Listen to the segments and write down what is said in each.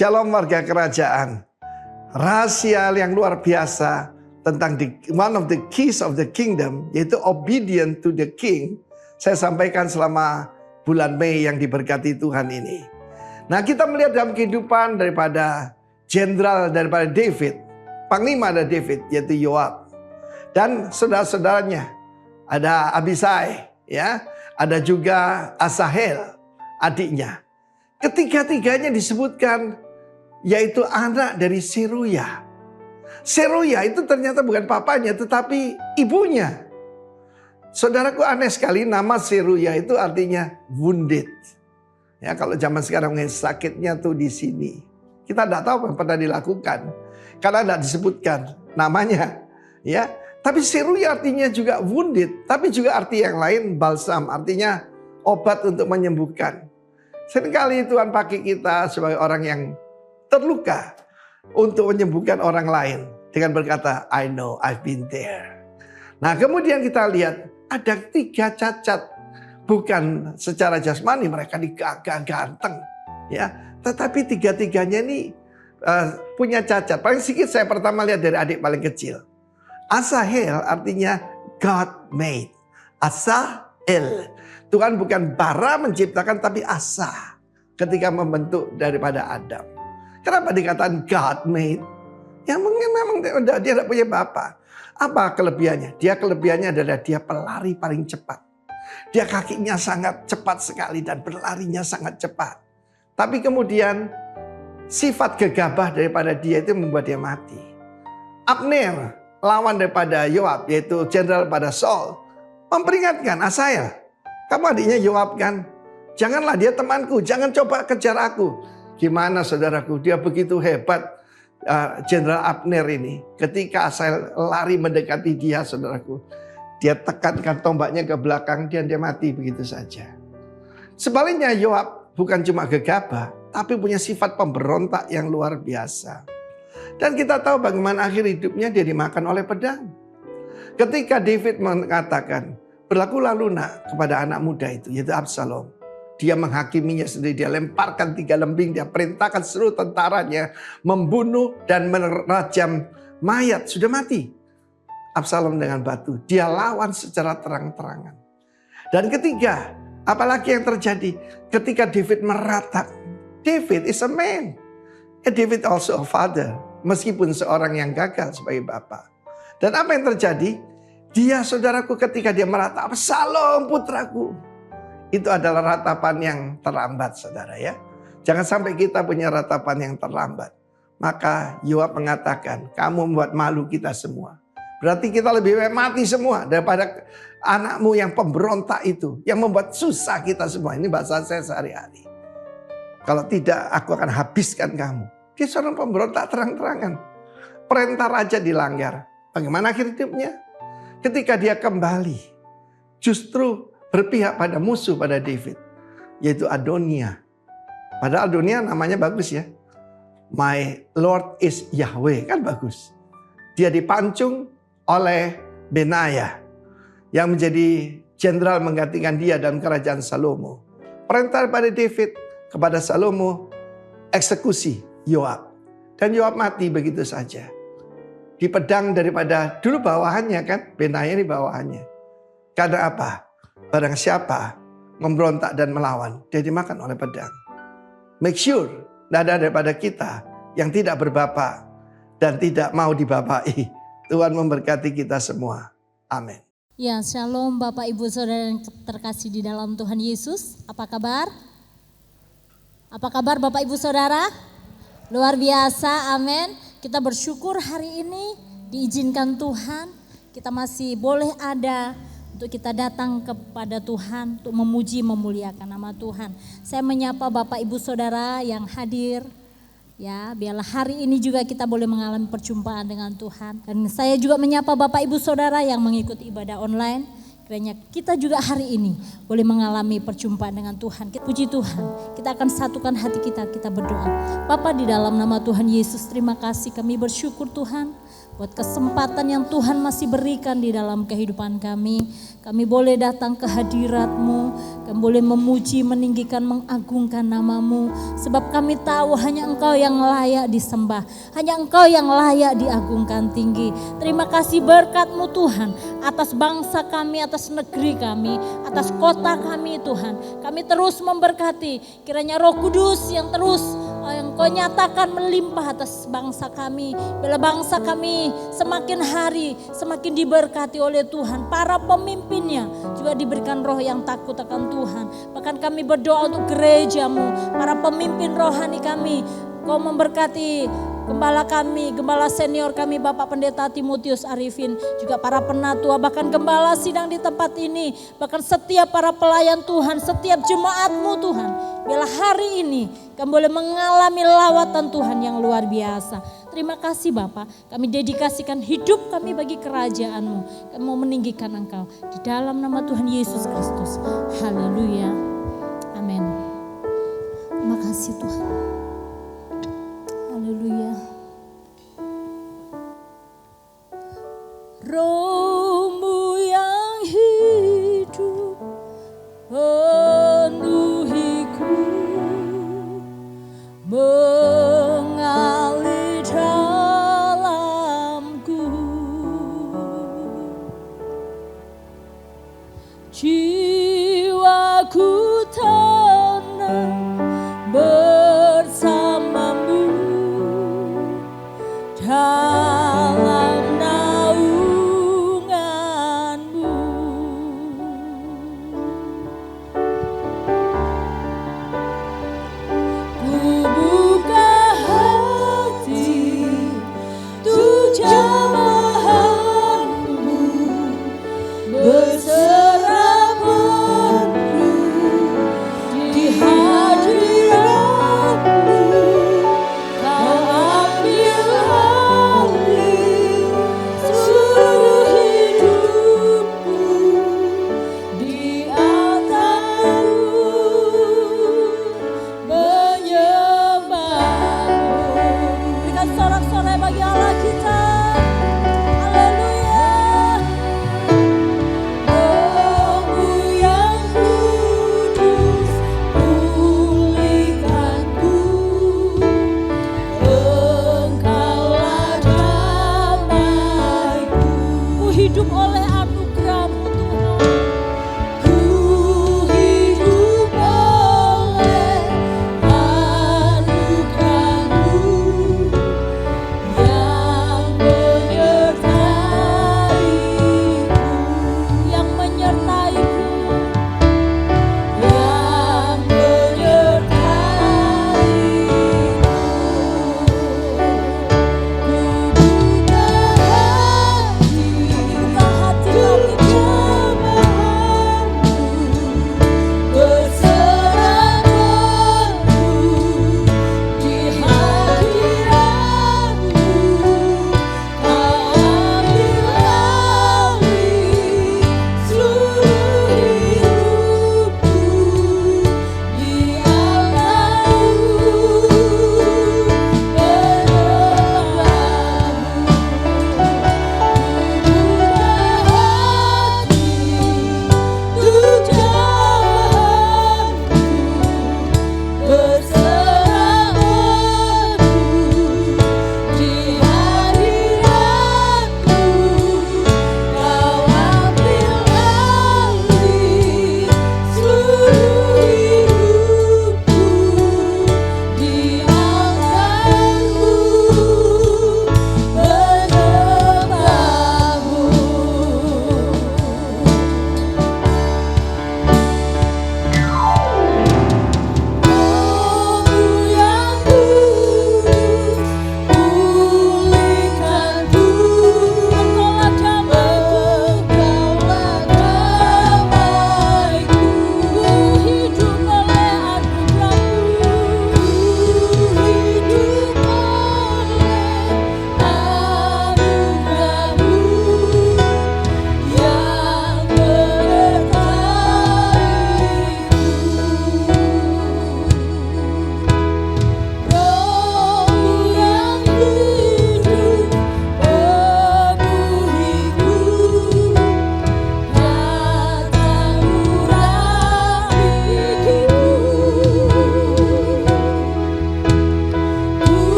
Shalom warga kerajaan. Rahasia yang luar biasa tentang one of the keys of the kingdom, yaitu obedient to the king, saya sampaikan selama bulan Mei yang diberkati Tuhan ini. Nah, kita melihat dalam kehidupan daripada jenderal daripada David, panglima dari David, yaitu Yoab, dan saudara-saudaranya. Ada Abisai, ya, ada juga Asahel, adiknya. Ketiga-tiganya disebutkan yaitu anak dari Seruya. Seruya itu ternyata bukan papanya tetapi ibunya. Saudaraku, aneh sekali, nama Seruya itu artinya wounded. Ya, kalau zaman sekarang sakitnya tuh di sini. Kita tidak tahu apa yang pernah dilakukan karena tidak disebutkan namanya. Ya, tapi Seruya artinya juga wounded, tapi juga arti yang lain balsam, artinya obat untuk menyembuhkan. Seringkali Tuhan pakai kita sebagai orang yang terluka untuk menyembuhkan orang lain dengan berkata, I know, I've been there. Nah, kemudian kita lihat ada 3 cacat, bukan secara jasmani mereka digagah ganteng, ya, tetapi 3-tiganya ini punya cacat. Paling sedikit saya pertama lihat dari adik paling kecil. Asahel artinya God made. Asahel. Tuhan bukan bara menciptakan tapi asa ketika membentuk daripada Adam. Kenapa dikatakan God made? Ya mungkin memang dia tidak punya bapak. Apa kelebihannya? Kelebihannya adalah dia pelari paling cepat. Dia kakinya sangat cepat sekali dan berlarinya sangat cepat. Tapi kemudian sifat gegabah daripada dia itu membuat dia mati. Abner, lawan daripada Yoab, yaitu jenderal pada Saul, memperingatkan Asahel, kamu adiknya Yoab kan? Janganlah dia temanku, jangan coba kejar aku. Gimana saudaraku, dia begitu hebat, Jenderal Abner ini. Ketika Asahel lari mendekati dia, saudaraku, dia tekankan tombaknya ke belakang dan dia mati begitu saja. Sebaliknya Yoab bukan cuma gegabah, tapi punya sifat pemberontak yang luar biasa. Dan kita tahu bagaimana akhir hidupnya, dia dimakan oleh pedang. Ketika David mengatakan, berlakulah lunak kepada anak muda itu, yaitu Absalom. Dia menghakiminya sendiri, dia lemparkan 3 lembing, dia perintahkan seluruh tentaranya membunuh dan merajam mayat, sudah mati Absalom dengan batu. Dia lawan secara terang-terangan. Dan ketiga, apalagi yang terjadi ketika David meratap. David is a man, David also a father, meskipun seorang yang gagal sebagai bapak. Dan apa yang terjadi? Dia, saudaraku, ketika dia meratap, Absalom putraku. Itu adalah ratapan yang terlambat, saudara ya. Jangan sampai kita punya ratapan yang terlambat. Maka Yoab mengatakan, kamu membuat malu kita semua. Berarti kita lebih baik mati semua daripada anakmu yang pemberontak itu. Yang membuat susah kita semua. Ini bahasa saya sehari-hari. Kalau tidak, aku akan habiskan kamu. Dia seorang pemberontak terang-terangan. Perintah raja dilanggar. Bagaimana akhir hidupnya? Ketika dia kembali, justru berpihak pada musuh pada David, yaitu Adonia. Padahal Adonia namanya bagus ya. My Lord is Yahweh, kan bagus. Dia dipancung oleh Benaya yang menjadi jenderal menggantikan dia dalam kerajaan Salomo. Perintah pada David kepada Salomo, eksekusi Yoab. Dan Yoab mati begitu saja. Di pedang daripada dulu bawahannya kan, Benaya ini bawahannya. Karena apa? Barang siapa memberontak dan melawan, dia dimakan oleh pedang. Make sure tidak ada daripada kita yang tidak berbapak dan tidak mau dibapai. Tuhan memberkati kita semua. Amin. Ya, shalom Bapak Ibu Saudara yang terkasih di dalam Tuhan Yesus. Apa kabar? Apa kabar Bapak Ibu Saudara? Luar biasa, amin. Kita bersyukur hari ini diizinkan Tuhan, kita masih boleh ada untuk kita datang kepada Tuhan untuk memuji memuliakan nama Tuhan. Saya menyapa Bapak Ibu Saudara yang hadir. Ya, biarlah hari ini juga kita boleh mengalami perjumpaan dengan Tuhan. Dan saya juga menyapa Bapak Ibu Saudara yang mengikuti ibadah online. Kiranya kita juga hari ini boleh mengalami perjumpaan dengan Tuhan. Puji Tuhan, kita akan satukan hati kita berdoa. Bapa, di dalam nama Tuhan Yesus, terima kasih, kami bersyukur Tuhan. buat kesempatan yang Tuhan masih berikan di dalam kehidupan kami. Kami boleh datang ke hadirat-Mu, kami boleh memuji, meninggikan, mengagungkan nama-Mu. Sebab kami tahu hanya Engkau yang layak disembah, hanya Engkau yang layak diagungkan tinggi. Terima kasih berkat-Mu Tuhan atas bangsa kami, atas negeri kami, atas kota kami Tuhan. Kami terus memberkati, kiranya Roh Kudus yang terus yang Kau nyatakan melimpah atas bangsa kami. Bila bangsa kami semakin hari semakin diberkati oleh Tuhan. Para pemimpinnya juga diberikan roh yang takut akan Tuhan. Bahkan kami berdoa untuk gereja-Mu, para pemimpin rohani kami. Kau memberkati gembala kami, gembala senior kami Bapak Pendeta Timotius Arifin, juga para penatua, bahkan gembala sidang di tempat ini, bahkan setiap para pelayan Tuhan, setiap jemaat-Mu Tuhan. Bila hari ini kami boleh mengalami lawatan Tuhan yang luar biasa. Terima kasih Bapak, kami dedikasikan hidup kami bagi kerajaan-Mu. Kami mau meninggikan Engkau di dalam nama Tuhan Yesus Kristus. Haleluya. Amin. Terima kasih Tuhan. Haleluya. Roh-Mu yang hidup penuhiku, mengalir dalamku, jiwaku tenang bersama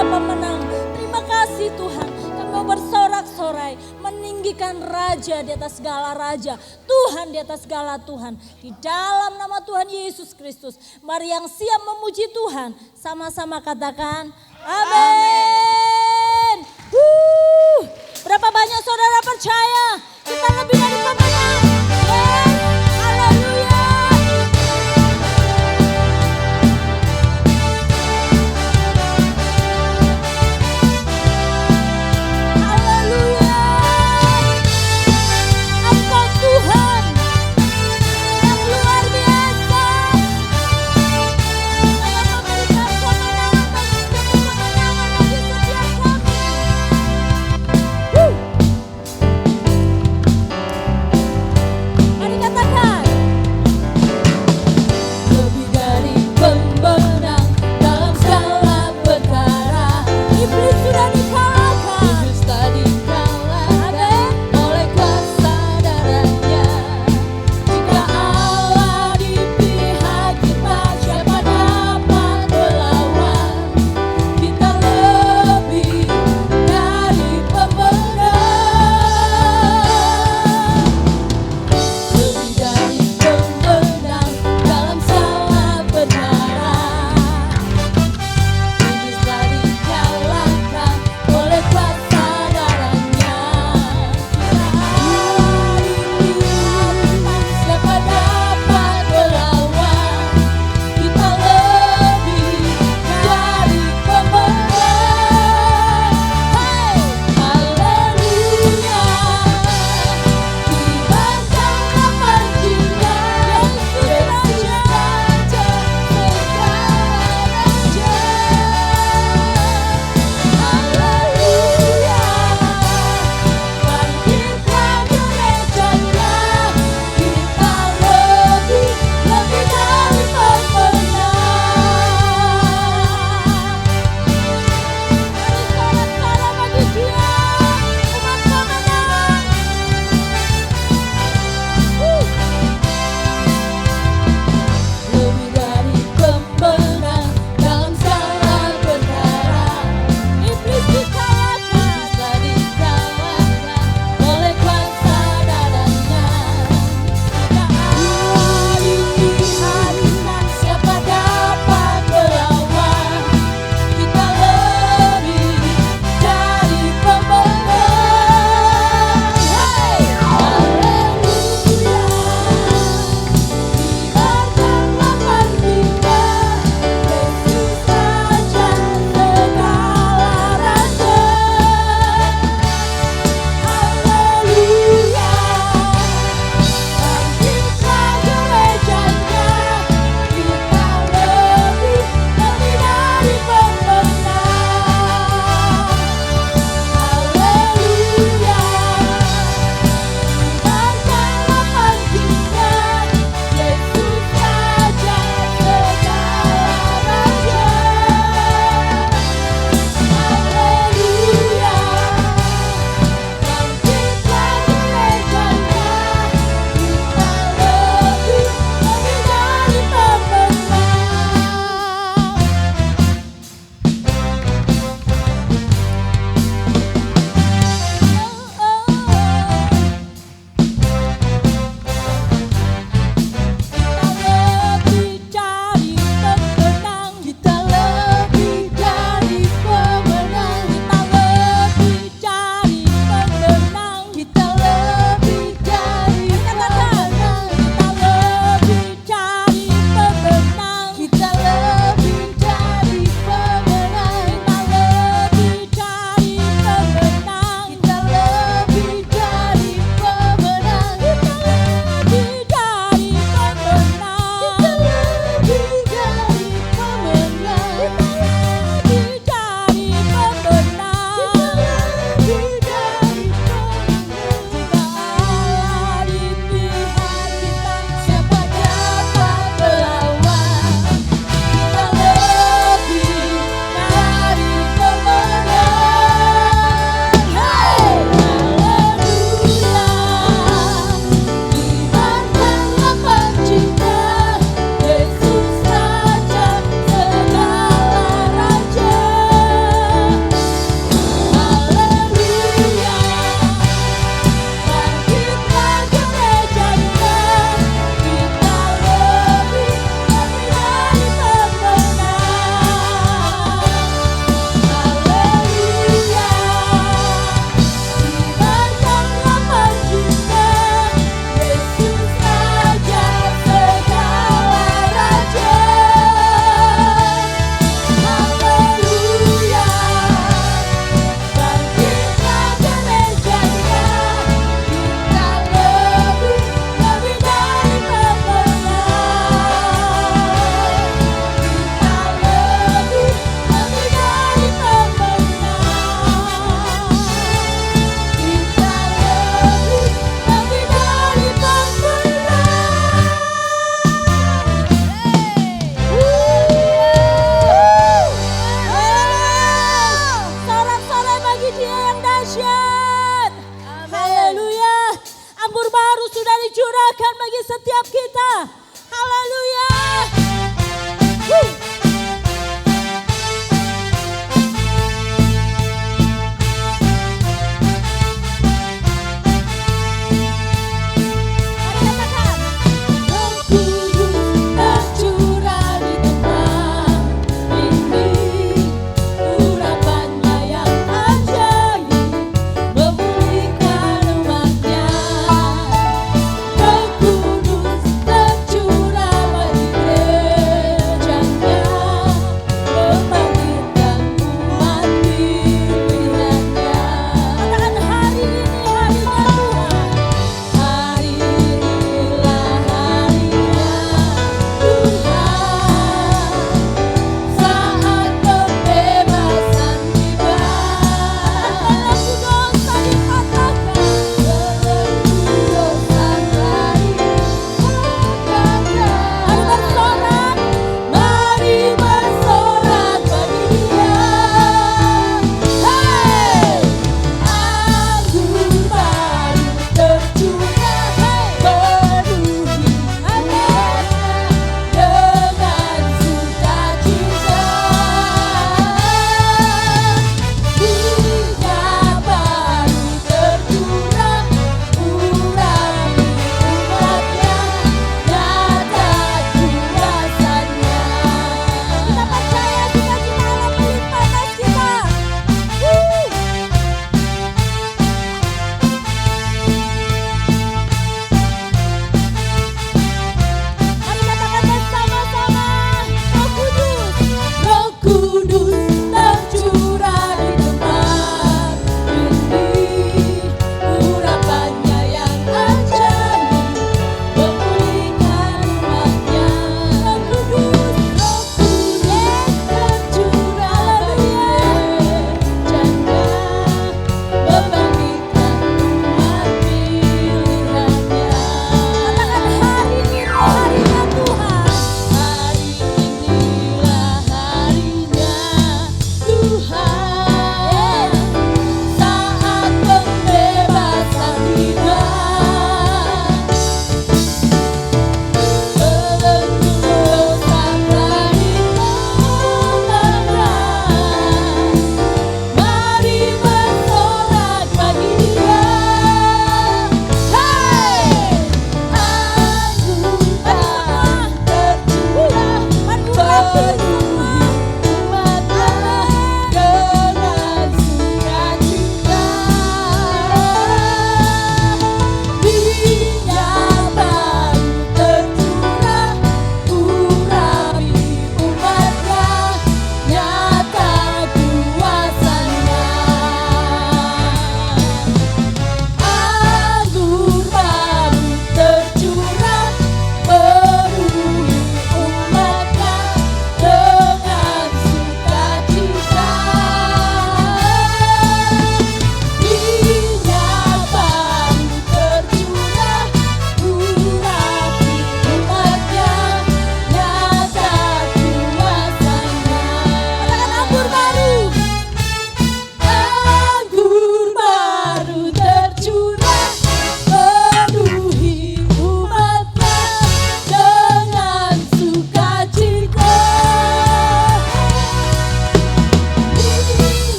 ada pemenang. Terima kasih Tuhan. Kami mau bersorak-sorai, meninggikan Raja di atas segala Raja, Tuhan di atas segala Tuhan. Di dalam nama Tuhan Yesus Kristus, mari yang siap memuji Tuhan, sama-sama katakan amin. Berapa banyak saudara percaya kita lebih dari pemenang? Yes, haleluya. Haleluya. Engkau Tuhan yang luar biasa. Telah memberikan kemenangan bagi setiap kami. setiap kita. Haleluya.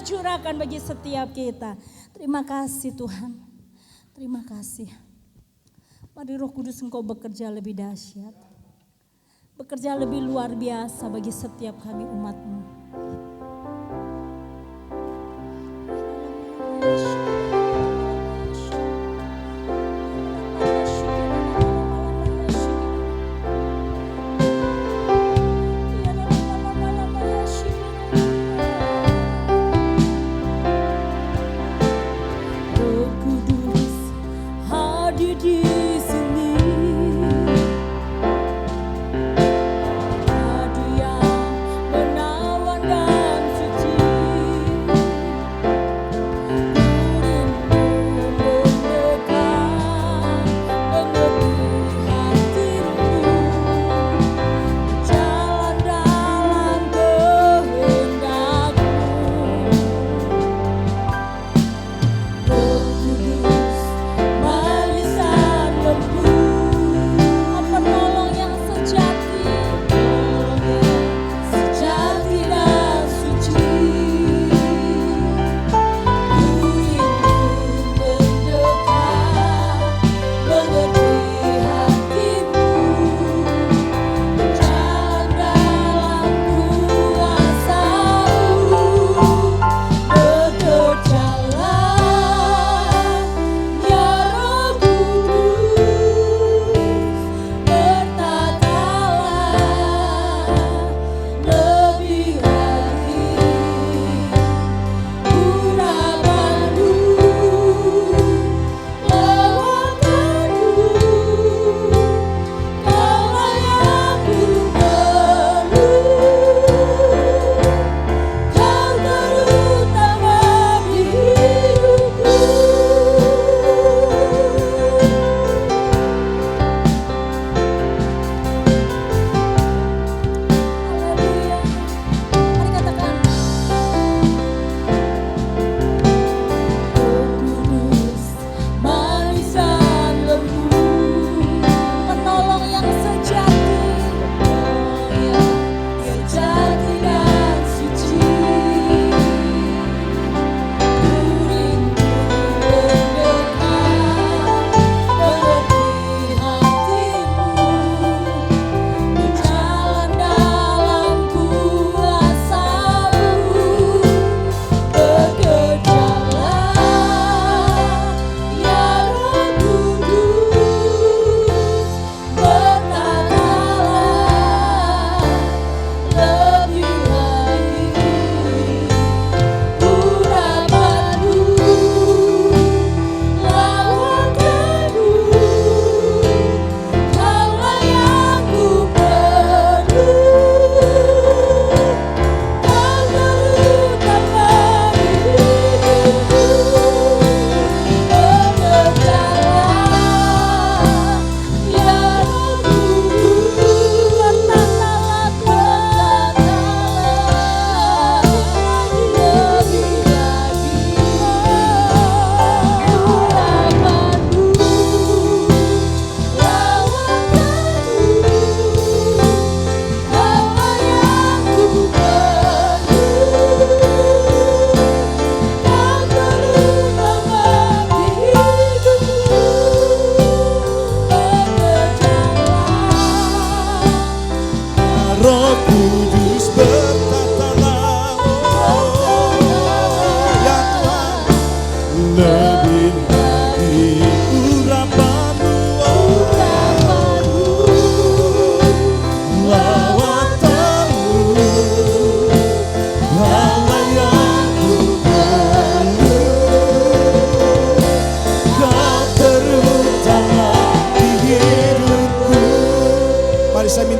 dicurahkan bagi setiap kita. Terima kasih Tuhan. Terima kasih. Mari Roh Kudus Engkau bekerja lebih dahsyat. Bekerja lebih luar biasa bagi setiap kami umat-Mu. di sini. Dia menawan dan suci.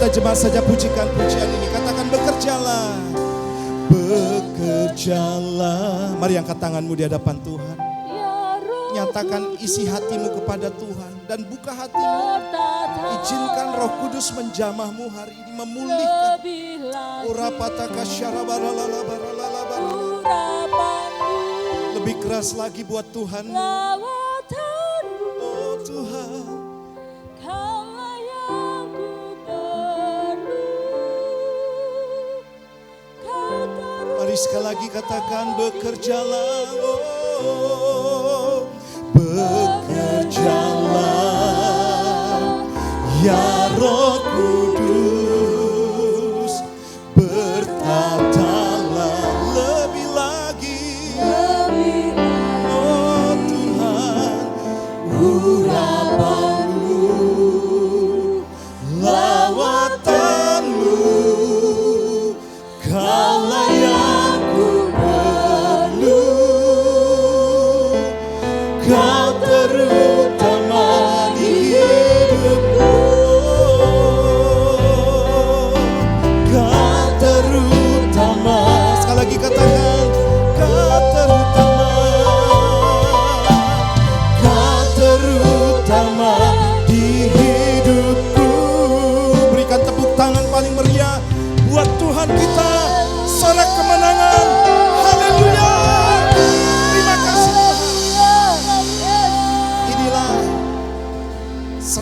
Jemaat saja pujikan pujian ini. Katakan bekerjalah, bekerjalah. Mari angkat tanganmu di hadapan Tuhan. Nyatakan isi hatimu kepada Tuhan dan buka hatimu. Izinkan Roh Kudus menjamahmu hari ini, memulihkan. Lebih keras lagi buat Tuhan. Oh Tuhan. Mari sekali lagi katakan bekerjalah, oh, bekerjalah ya Roh Kudus, bertatalah lebih lagi, oh Tuhan, urapanmu, lawatanmu, kaulah yang ku perlu, kau terutama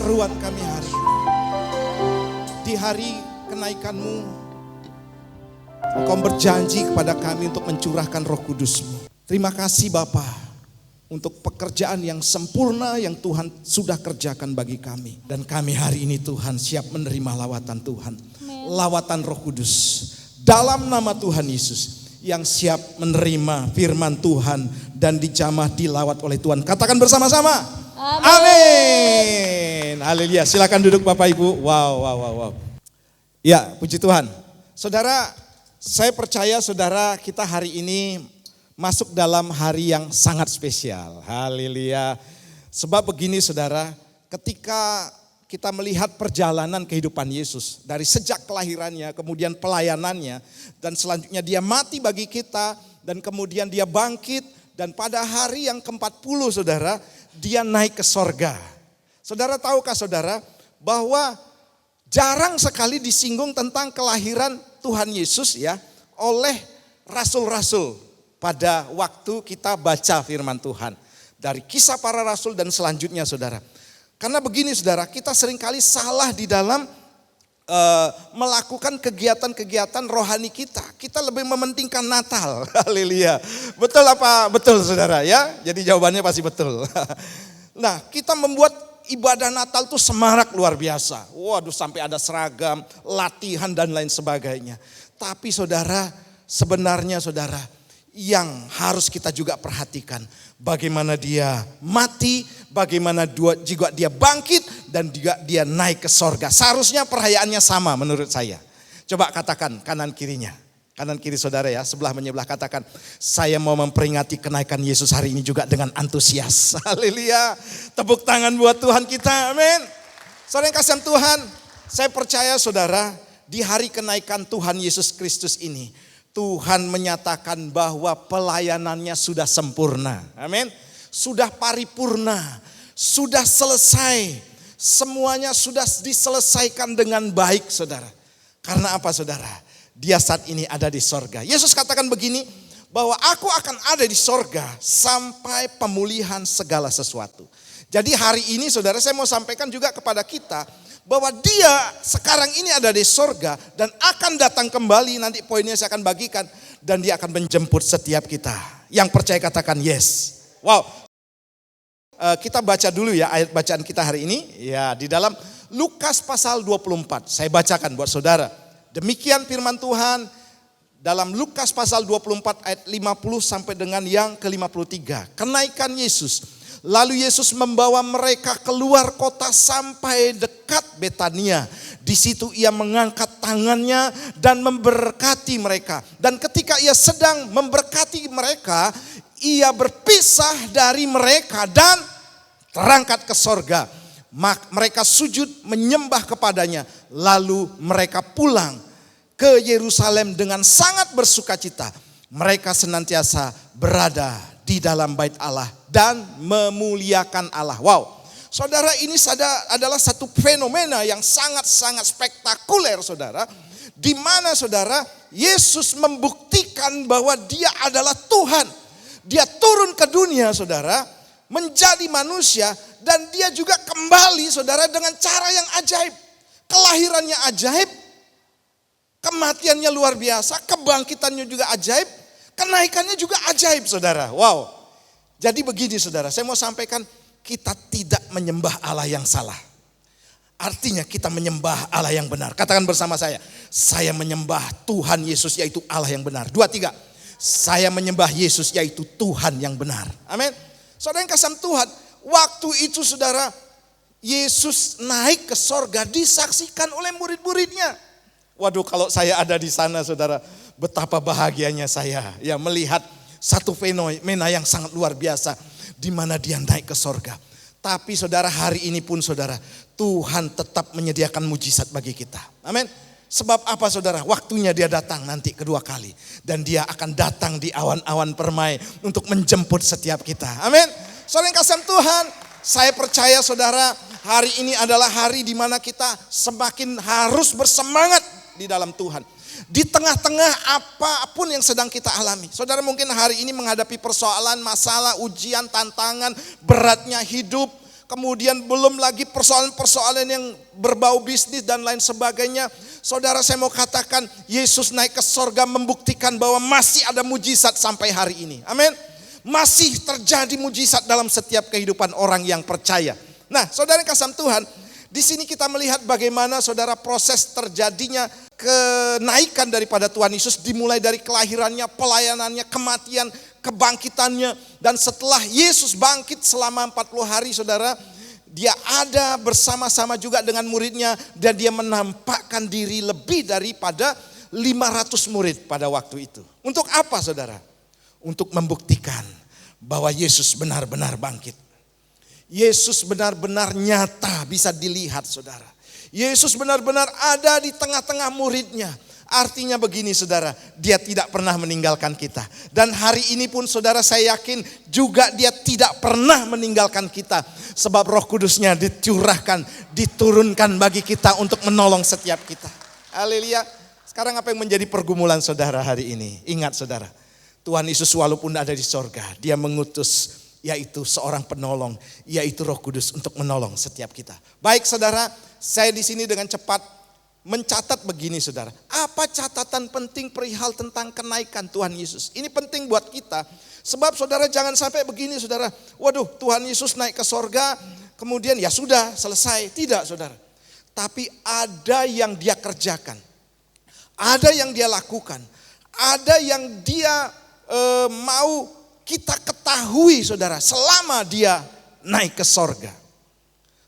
seruan kami hari ini. Di hari kenaikan-Mu, Engkau berjanji kepada kami untuk mencurahkan Roh Kudus-Mu. Terima kasih Bapa untuk pekerjaan yang sempurna yang Tuhan sudah kerjakan bagi kami. Dan kami hari ini Tuhan siap menerima lawatan Tuhan. Lawatan Roh Kudus. Dalam nama Tuhan Yesus. Yang siap menerima firman Tuhan dan dijamah dilawat oleh Tuhan. Katakan bersama-sama. Amin. Haleluya. Silakan duduk Bapak Ibu. Wow. Ya, puji Tuhan. Saudara, saya percaya saudara kita hari ini masuk dalam hari yang sangat spesial. Haleluya. Sebab begini saudara, ketika kita melihat perjalanan kehidupan Yesus dari sejak kelahirannya, kemudian pelayanannya, dan selanjutnya dia mati bagi kita, dan kemudian dia bangkit, dan pada hari yang ke-40 saudara, dia naik ke sorga. Saudara tahukah saudara bahwa jarang sekali disinggung tentang kelahiran Tuhan Yesus ya oleh rasul-rasul pada waktu kita baca firman Tuhan. Dari Kisah Para Rasul dan selanjutnya saudara. Karena begini saudara, kita seringkali salah di dalam melakukan kegiatan-kegiatan rohani kita. Kita lebih mementingkan Natal. Haleluya. Betul apa? Betul saudara ya. Jadi jawabannya pasti betul. Nah, kita membuat ibadah Natal itu semarak luar biasa. Waduh, sampai ada seragam, latihan dan lain sebagainya. Tapi saudara, sebenarnya saudara, yang harus kita juga perhatikan bagaimana dia mati, bagaimana juga dia bangkit dan juga dia naik ke sorga. Seharusnya perayaannya sama menurut saya. Coba katakan kanan kirinya. Kanan kiri saudara ya, sebelah menyebelah katakan, saya mau memperingati kenaikan Yesus hari ini juga dengan antusias. Haleluya. Tepuk tangan buat Tuhan kita. Amin. Saudara yang kasih Tuhan, saya percaya saudara, di hari kenaikan Tuhan Yesus Kristus ini, Tuhan menyatakan bahwa pelayanannya sudah sempurna. Amin. Sudah paripurna. Sudah selesai. Semuanya sudah diselesaikan dengan baik saudara. Karena apa saudara? Dia saat ini ada di sorga. Yesus katakan begini, bahwa aku akan ada di sorga sampai pemulihan segala sesuatu. Jadi hari ini saudara saya mau sampaikan juga kepada kita, bahwa dia sekarang ini ada di sorga dan akan datang kembali, nanti poinnya saya akan bagikan. Dan dia akan menjemput setiap kita. Yang percaya katakan yes. Wow. Kita baca dulu ya ayat bacaan kita hari ini. Ya, di dalam Lukas pasal 24. Saya bacakan buat saudara. Demikian firman Tuhan dalam Lukas pasal 24 ayat 50 sampai dengan yang ke-53. Kenaikan Yesus. Lalu Yesus membawa mereka keluar kota sampai dekat Betania. Di situ ia mengangkat tangannya dan memberkati mereka. Dan ketika ia sedang memberkati mereka, ia berpisah dari mereka dan terangkat ke sorga. Mereka sujud menyembah kepadanya. Lalu mereka pulang ke Yerusalem dengan sangat bersukacita. Mereka senantiasa berada di dalam bait Allah dan memuliakan Allah. Wow. Saudara, ini adalah satu fenomena yang sangat-sangat spektakuler saudara. Di mana saudara, Yesus membuktikan bahwa dia adalah Tuhan. Dia turun ke dunia saudara, menjadi manusia. Dan dia juga kembali saudara dengan cara yang ajaib. Kelahirannya ajaib, kematiannya luar biasa, kebangkitannya juga ajaib, kenaikannya juga ajaib saudara. Wow. Jadi begini saudara, saya mau sampaikan, kita tidak menyembah Allah yang salah. Artinya kita menyembah Allah yang benar. Katakan bersama saya menyembah Tuhan Yesus yaitu Allah yang benar. 2, 3. Saya menyembah Yesus yaitu Tuhan yang benar. Amin. Saudara yang kasih Tuhan, waktu itu saudara, Yesus naik ke sorga disaksikan oleh murid-muridnya. Waduh, kalau saya ada di sana saudara, betapa bahagianya saya ya melihat satu fenomena yang sangat luar biasa di mana dia naik ke sorga. Tapi saudara, hari ini pun saudara, Tuhan tetap menyediakan mujizat bagi kita. Amin. Sebab apa saudara? Waktunya dia datang nanti kedua kali. Dan dia akan datang di awan-awan permai untuk menjemput setiap kita. Amin. Saudara yang kasih Tuhan, saya percaya saudara, hari ini adalah hari di mana kita semakin harus bersemangat di dalam Tuhan. Di tengah-tengah apapun yang sedang kita alami. Saudara mungkin hari ini menghadapi persoalan, masalah, ujian, tantangan, beratnya hidup. kemudian belum lagi persoalan-persoalan yang berbau bisnis dan lain sebagainya. Saudara, saya mau katakan Yesus naik ke sorga membuktikan bahwa masih ada mujizat sampai hari ini. Amin. Masih terjadi mujizat dalam setiap kehidupan orang yang percaya. Nah, saudara yang kasih Tuhan, di sini kita melihat bagaimana saudara proses terjadinya kenaikan daripada Tuhan Yesus dimulai dari kelahirannya, pelayanannya, kematian, kebangkitannya. Dan setelah Yesus bangkit selama 40 hari saudara, dia ada bersama-sama juga dengan muridnya dan dia menampakkan diri lebih daripada 500 murid pada waktu itu. Untuk apa saudara? Untuk membuktikan bahwa Yesus benar-benar bangkit. Yesus benar-benar nyata bisa dilihat saudara. Yesus benar-benar ada di tengah-tengah muridnya. Artinya begini saudara, dia tidak pernah meninggalkan kita. Dan hari ini pun saudara saya yakin juga dia tidak pernah meninggalkan kita. Sebab Roh Kudusnya dicurahkan, diturunkan bagi kita untuk menolong setiap kita. Haleluya. Sekarang apa yang menjadi pergumulan saudara hari ini? Ingat saudara, Tuhan Yesus walaupun ada di sorga, dia mengutus yaitu seorang penolong, yaitu Roh Kudus untuk menolong setiap kita. Baik saudara, saya di sini dengan cepat mencatat begini saudara. Apa catatan penting perihal tentang kenaikan Tuhan Yesus? Ini penting buat kita. Sebab saudara jangan sampai begini saudara. Waduh, Tuhan Yesus naik ke sorga, kemudian ya sudah selesai. Tidak saudara. Tapi ada yang dia kerjakan. Ada yang dia lakukan. Ada yang dia mau kita ketahui saudara selama dia naik ke sorga.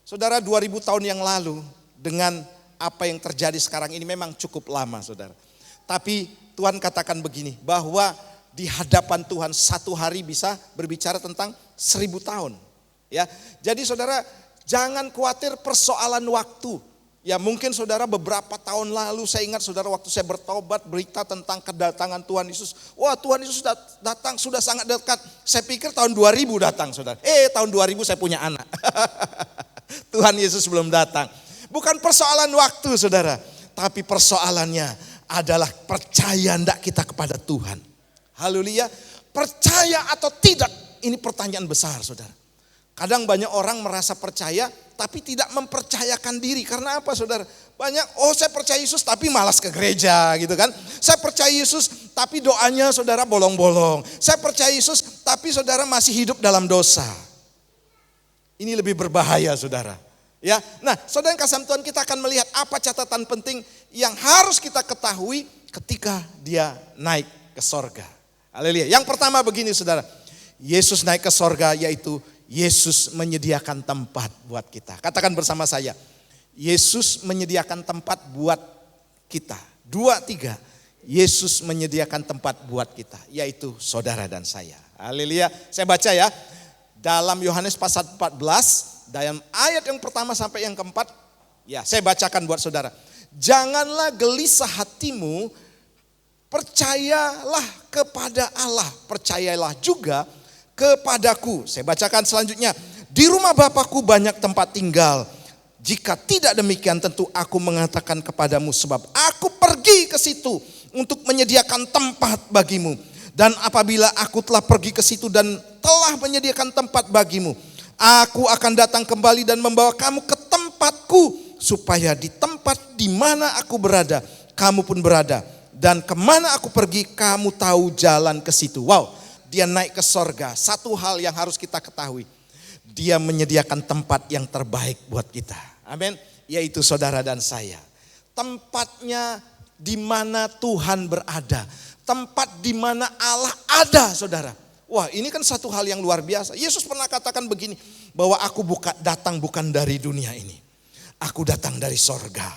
Saudara, 2000 tahun yang lalu dengan apa yang terjadi sekarang ini memang cukup lama saudara. Tapi Tuhan katakan begini, bahwa di hadapan Tuhan satu hari bisa berbicara tentang 1000 tahun. Ya, jadi saudara jangan khawatir persoalan waktu. Ya mungkin saudara beberapa tahun lalu saya ingat saudara waktu saya bertobat berita tentang kedatangan Tuhan Yesus. Wah, Tuhan Yesus datang sudah sangat dekat. Saya pikir tahun 2000 datang saudara. Tahun 2000 saya punya anak. Tuhan Yesus belum datang. Bukan persoalan waktu saudara, tapi persoalannya adalah percaya enggak kita kepada Tuhan. Haleluya. Percaya atau tidak, ini pertanyaan besar saudara. Kadang banyak orang merasa percaya tapi tidak mempercayakan diri. Karena apa saudara? Banyak, saya percaya Yesus tapi malas ke gereja gitu kan. Saya percaya Yesus tapi doanya saudara bolong-bolong. Saya percaya Yesus tapi saudara masih hidup dalam dosa. Ini lebih berbahaya saudara. Ya, nah saudara yang kasih Tuhan, kita akan melihat apa catatan penting yang harus kita ketahui ketika dia naik ke sorga. Haleluya. Yang pertama begini saudara, Yesus naik ke sorga yaitu Yesus menyediakan tempat buat kita. Katakan bersama saya, Yesus menyediakan tempat buat kita. 2, 3, Yesus menyediakan tempat buat kita, yaitu saudara dan saya. Haleluya. Saya baca ya, dalam Yohanes pasal 14, dalam ayat yang pertama sampai yang keempat, ya saya bacakan buat saudara. Janganlah gelisah hatimu, percayalah kepada Allah, percayalah juga kepadaku. Saya bacakan selanjutnya. Di rumah Bapakku banyak tempat tinggal. Jika tidak demikian tentu aku mengatakan kepadamu, sebab aku pergi ke situ untuk menyediakan tempat bagimu. Dan apabila aku telah pergi ke situ dan telah menyediakan tempat bagimu, aku akan datang kembali dan membawa kamu ke tempatku, supaya di tempat di mana aku berada, kamu pun berada. Dan kemana aku pergi, kamu tahu jalan ke situ. Wow, dia naik ke sorga. Satu hal yang harus kita ketahui, dia menyediakan tempat yang terbaik buat kita. Amin. Yaitu saudara dan saya. Tempatnya di mana Tuhan berada. Tempat di mana Allah ada saudara. Wah, ini kan satu hal yang luar biasa. Yesus pernah katakan begini, bahwa aku datang bukan dari dunia ini. Aku datang dari sorga.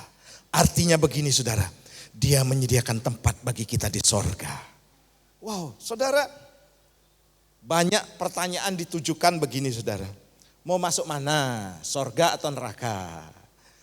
Artinya begini saudara, dia menyediakan tempat bagi kita di sorga. Wow, saudara, banyak pertanyaan ditujukan begini saudara. Mau masuk mana? Sorga atau neraka?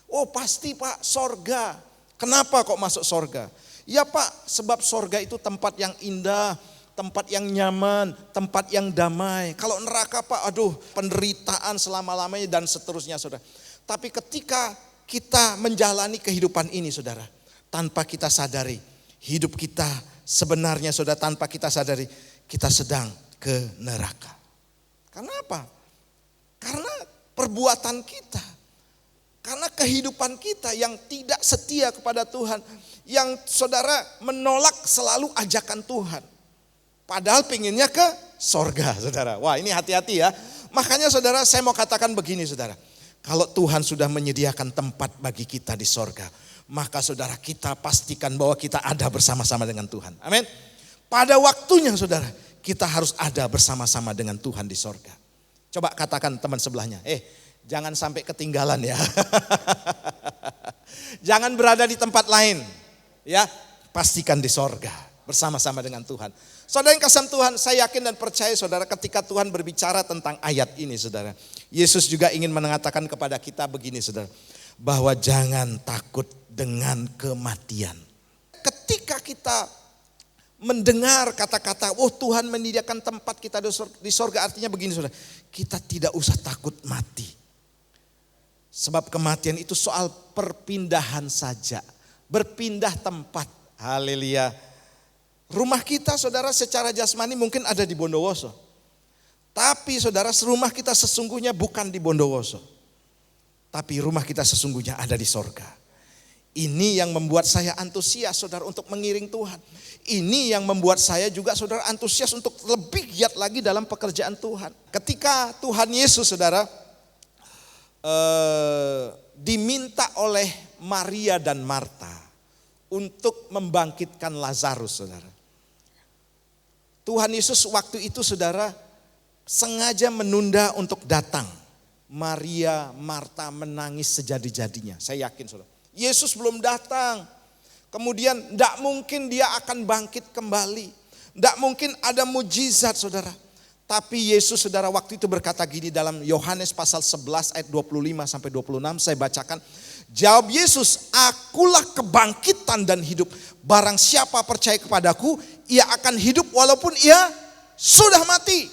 Oh pasti Pak, sorga. Kenapa kok masuk sorga? Ya Pak, sebab sorga itu tempat yang indah, tempat yang nyaman, tempat yang damai. Kalau neraka Pak, aduh penderitaan selama-lamanya dan seterusnya saudara. Tapi ketika kita menjalani kehidupan ini saudara, tanpa kita sadari, hidup kita sebenarnya saudara tanpa kita sadari, kita sedang ke neraka. Karena apa? Karena perbuatan kita. Karena kehidupan kita yang tidak setia kepada Tuhan, yang saudara menolak selalu ajakan Tuhan. Padahal pinginnya ke sorga, saudara. Wah, ini hati-hati ya. Makanya saudara, saya mau katakan begini saudara. Kalau Tuhan sudah menyediakan tempat bagi kita di sorga, maka saudara, kita pastikan bahwa kita ada bersama-sama dengan Tuhan. Amin. Pada waktunya saudara, kita harus ada bersama-sama dengan Tuhan di sorga. Coba katakan teman sebelahnya, jangan sampai ketinggalan ya. Jangan berada di tempat lain. Ya, pastikan di sorga bersama-sama dengan Tuhan. Saudara yang kasih Tuhan, saya yakin dan percaya saudara, ketika Tuhan berbicara tentang ayat ini saudara, Yesus juga ingin mengatakan kepada kita begini saudara, bahwa jangan takut dengan kematian. Ketika kita mendengar kata-kata, Tuhan menyediakan tempat kita di sorga, artinya begini saudara, kita tidak usah takut mati. Sebab kematian itu soal perpindahan saja, berpindah tempat. Haleluya. Rumah kita saudara secara jasmani mungkin ada di Bondowoso. Tapi saudara, rumah kita sesungguhnya bukan di Bondowoso. Tapi rumah kita sesungguhnya ada di sorga. Ini yang membuat saya antusias saudara untuk mengiring Tuhan. Ini yang membuat saya juga saudara antusias untuk lebih giat lagi dalam pekerjaan Tuhan. Ketika Tuhan Yesus saudara diminta oleh Maria dan Marta untuk membangkitkan Lazarus saudara. Tuhan Yesus waktu itu saudara sengaja menunda untuk datang. Maria, Marta menangis sejadi-jadinya. Saya yakin saudara. Yesus belum datang. Kemudian tidak mungkin dia akan bangkit kembali. Tidak mungkin ada mujizat saudara. Tapi Yesus saudara waktu itu berkata gini dalam Yohanes pasal 11 ayat 25 sampai 26. Saya bacakan. Jawab Yesus, akulah kebangkitan dan hidup. Barang siapa percaya kepadaku, ia akan hidup walaupun ia sudah mati.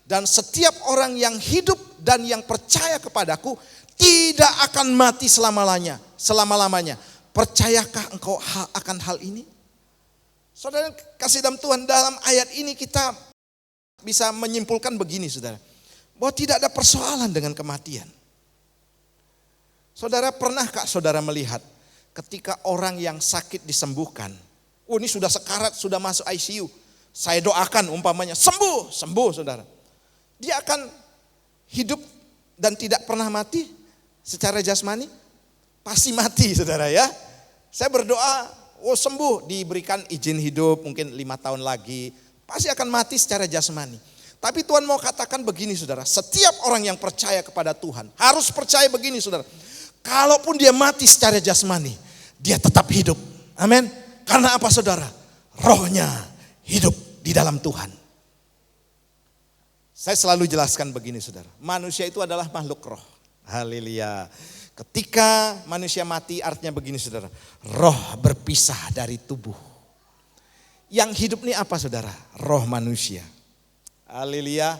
Dan setiap orang yang hidup dan yang percaya kepadaku tidak akan mati selama-lamanya. Percayakah engkau akan hal ini? Saudara kasih dalam Tuhan, dalam ayat ini kita bisa menyimpulkan begini saudara. Bahwa tidak ada persoalan dengan kematian. Saudara, pernahkah saudara melihat ketika orang yang sakit disembuhkan? Ini sudah sekarat, sudah masuk ICU. Saya doakan umpamanya sembuh saudara. Dia akan hidup dan tidak pernah mati secara jasmani? Pasti mati saudara ya. Saya berdoa, sembuh, diberikan izin hidup mungkin 5 tahun lagi. Pasti akan mati secara jasmani. Tapi Tuhan mau katakan begini saudara, setiap orang yang percaya kepada Tuhan harus percaya begini saudara. Kalaupun dia mati secara jasmani, dia tetap hidup. Amin. Karena apa saudara? Rohnya hidup di dalam Tuhan. Saya selalu jelaskan begini saudara. Manusia itu adalah makhluk roh. Haleluya. Ketika manusia mati artinya begini saudara. Roh berpisah dari tubuh. Yang hidup ini apa saudara? Roh manusia. Haleluya.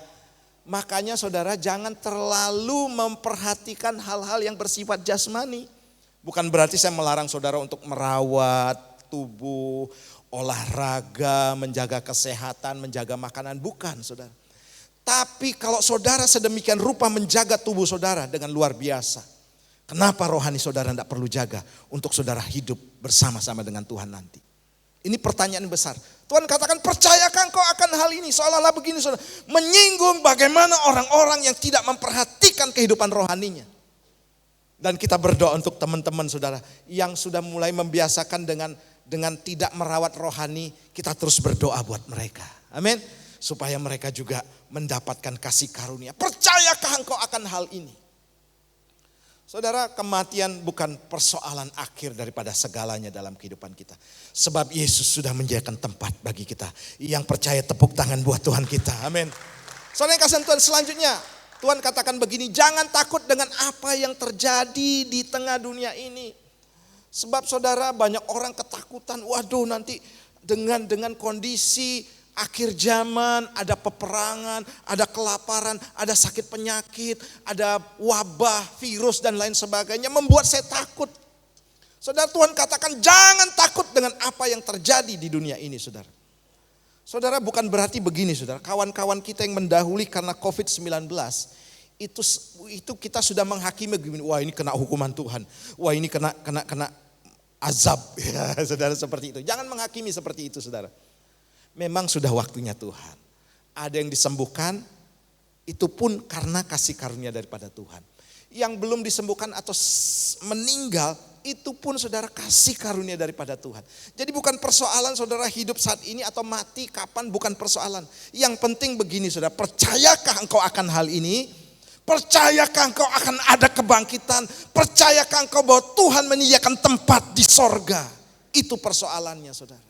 Makanya saudara jangan terlalu memperhatikan hal-hal yang bersifat jasmani. Bukan berarti saya melarang saudara untuk merawat tubuh, olahraga, menjaga kesehatan, menjaga makanan. Bukan saudara. Tapi kalau saudara sedemikian rupa menjaga tubuh saudara dengan luar biasa. Kenapa rohani saudara tidak perlu jaga untuk saudara hidup bersama-sama dengan Tuhan nanti? Ini pertanyaan besar. Tuhan katakan percayakah engkau akan hal ini? Seolah-olah begini saudara. Menyinggung bagaimana orang-orang yang tidak memperhatikan kehidupan rohaninya. Dan kita berdoa untuk teman-teman saudara. Yang sudah mulai membiasakan dengan tidak merawat rohani. Kita terus berdoa buat mereka. Amin. Supaya mereka juga mendapatkan kasih karunia. Percayakah engkau akan hal ini? Saudara, kematian bukan persoalan akhir daripada segalanya dalam kehidupan kita. Sebab Yesus sudah menyediakan tempat bagi kita. Yang percaya tepuk tangan buat Tuhan kita. Amin. Saudara yang kasih Tuhan, selanjutnya Tuhan katakan begini, jangan takut dengan apa yang terjadi di tengah dunia ini. Sebab saudara banyak orang ketakutan, waduh nanti dengan kondisi akhir zaman, ada peperangan, ada kelaparan, ada sakit penyakit, ada wabah, virus dan lain sebagainya. Membuat saya takut. Saudara, Tuhan katakan jangan takut dengan apa yang terjadi di dunia ini saudara. Saudara, bukan berarti begini saudara. Kawan-kawan kita yang mendahului karena COVID-19. itu kita sudah menghakimi, wah ini kena hukuman Tuhan, wah ini kena azab, ya, saudara, seperti itu. Jangan menghakimi seperti itu, saudara. Memang sudah waktunya Tuhan. Ada yang disembuhkan, itu pun karena kasih karunia daripada Tuhan. Yang belum disembuhkan atau meninggal, itu pun saudara kasih karunia daripada Tuhan. Jadi bukan persoalan saudara hidup saat ini atau mati kapan, bukan persoalan. Yang penting begini saudara, percayakah engkau akan hal ini? Percayakah engkau akan ada kebangkitan? Percayakah engkau bahwa Tuhan menyediakan tempat di sorga? Itu persoalannya saudara.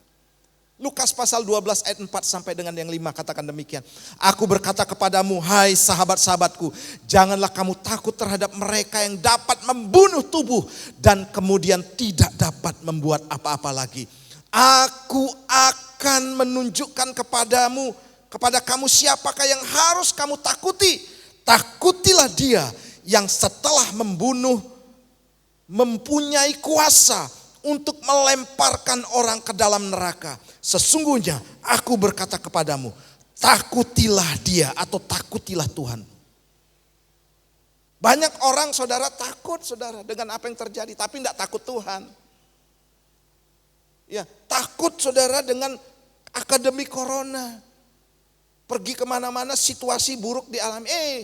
Lukas pasal 12 ayat 4 sampai dengan yang 5 katakan demikian. Aku berkata kepadamu, hai sahabat-sahabatku, janganlah kamu takut terhadap mereka yang dapat membunuh tubuh dan kemudian tidak dapat membuat apa-apa lagi. Aku akan menunjukkan kepada kamu siapakah yang harus kamu takuti. Takutilah dia yang setelah membunuh mempunyai kuasa untuk melemparkan orang ke dalam neraka. Sesungguhnya aku berkata kepadamu, takutilah dia atau takutilah Tuhan. Banyak orang saudara takut saudara dengan apa yang terjadi, tapi tidak takut Tuhan. Ya, takut saudara dengan akademi corona. Pergi kemana-mana situasi buruk dialami.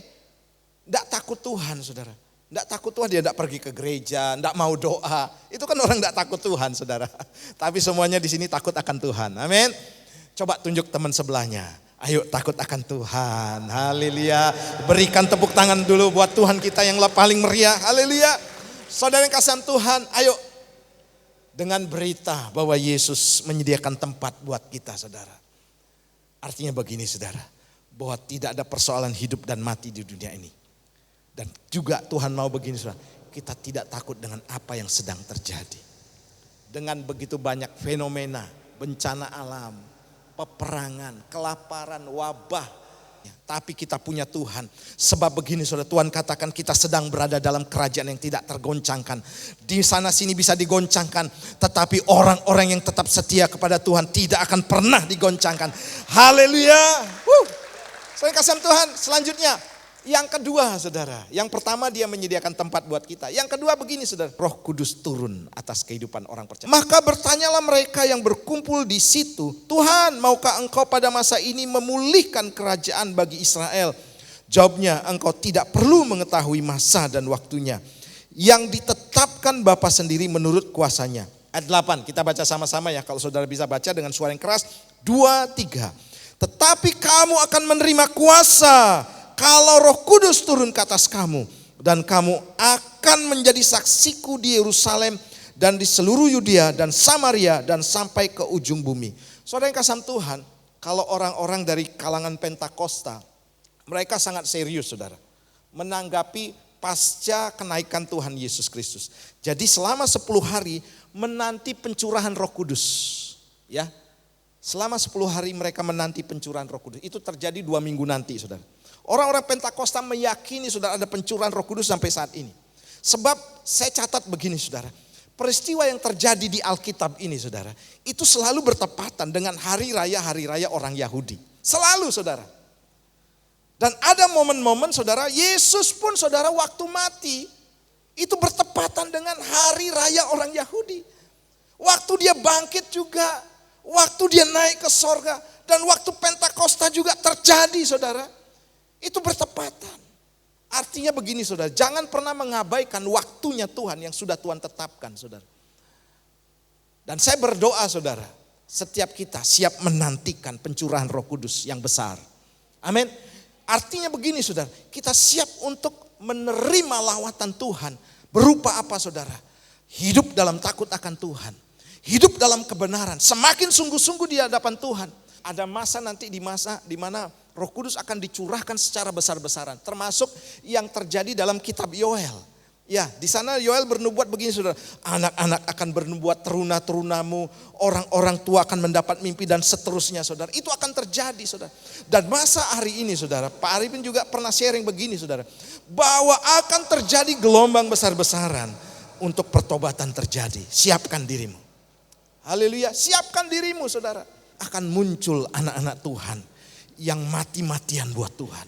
Tidak takut Tuhan saudara. Tidak takut Tuhan, dia tidak pergi ke gereja, tidak mau doa. Itu kan orang tidak takut Tuhan saudara. Tapi semuanya di sini takut akan Tuhan. Amin. Coba tunjuk teman sebelahnya. Ayo takut akan Tuhan. Haleluya. Berikan tepuk tangan dulu buat Tuhan kita yang paling meriah. Haleluya. Saudara yang kasihan Tuhan, ayo. Dengan berita bahwa Yesus menyediakan tempat buat kita saudara. Artinya begini saudara, bahwa tidak ada persoalan hidup dan mati di dunia ini. Dan juga Tuhan mau begini saudara, kita tidak takut dengan apa yang sedang terjadi. Dengan begitu banyak fenomena, bencana alam, peperangan, kelaparan, wabah. Tapi kita punya Tuhan. Sebab begini saudara, Tuhan katakan kita sedang berada dalam kerajaan yang tidak tergoncangkan. Di sana sini bisa digoncangkan, tetapi orang-orang yang tetap setia kepada Tuhan tidak akan pernah digoncangkan. Haleluya. Saya kasih Tuhan. Selanjutnya, yang kedua saudara, yang pertama dia menyediakan tempat buat kita. Yang kedua begini saudara, Roh Kudus turun atas kehidupan orang percaya. Maka bertanyalah mereka yang berkumpul di situ, Tuhan maukah engkau pada masa ini memulihkan kerajaan bagi Israel? Jawabnya, engkau tidak perlu mengetahui masa dan waktunya yang ditetapkan Bapa sendiri menurut kuasanya. Ayat 8 kita baca sama-sama ya, kalau saudara bisa baca dengan suara yang keras. 2, 3. Tetapi kamu akan menerima kuasa kalau Roh Kudus turun ke atas kamu, dan kamu akan menjadi saksiku di Yerusalem dan di seluruh Yudea dan Samaria dan sampai ke ujung bumi. Saudara yang kasih Tuhan, kalau orang-orang dari kalangan Pentakosta, mereka sangat serius saudara, menanggapi pasca kenaikan Tuhan Yesus Kristus. Jadi selama 10 hari menanti pencurahan Roh Kudus. Ya, selama 10 hari mereka menanti pencurahan Roh Kudus. Itu terjadi 2 minggu nanti saudara. Orang-orang Pentakosta meyakini saudara ada pencurahan Roh Kudus sampai saat ini. Sebab saya catat begini saudara, peristiwa yang terjadi di Alkitab ini saudara, itu selalu bertepatan dengan hari raya orang Yahudi. Selalu saudara. Dan ada momen-momen saudara, Yesus pun saudara waktu mati, itu bertepatan dengan hari raya orang Yahudi. Waktu dia bangkit juga, waktu dia naik ke sorga, dan waktu Pentakosta juga terjadi saudara. Itu bertepatan. Artinya begini saudara, jangan pernah mengabaikan waktunya Tuhan yang sudah Tuhan tetapkan saudara. Dan saya berdoa saudara, setiap kita siap menantikan pencurahan Roh Kudus yang besar. Amin. Artinya begini saudara, kita siap untuk menerima lawatan Tuhan. Berupa apa saudara? Hidup dalam takut akan Tuhan. Hidup dalam kebenaran. Semakin sungguh-sungguh di hadapan Tuhan. Ada masa nanti di mana Roh Kudus akan dicurahkan secara besar-besaran, termasuk yang terjadi dalam kitab Yoel. Ya, di sana Yoel bernubuat begini saudara, anak-anak akan bernubuat, teruna-terunamu, orang-orang tua akan mendapat mimpi dan seterusnya saudara. Itu akan terjadi saudara. Dan masa hari ini saudara, Pak Arifin juga pernah sharing begini saudara, bahwa akan terjadi gelombang besar-besaran untuk pertobatan terjadi. Siapkan dirimu. Haleluya, siapkan dirimu saudara. Akan muncul anak-anak Tuhan yang mati-matian buat Tuhan.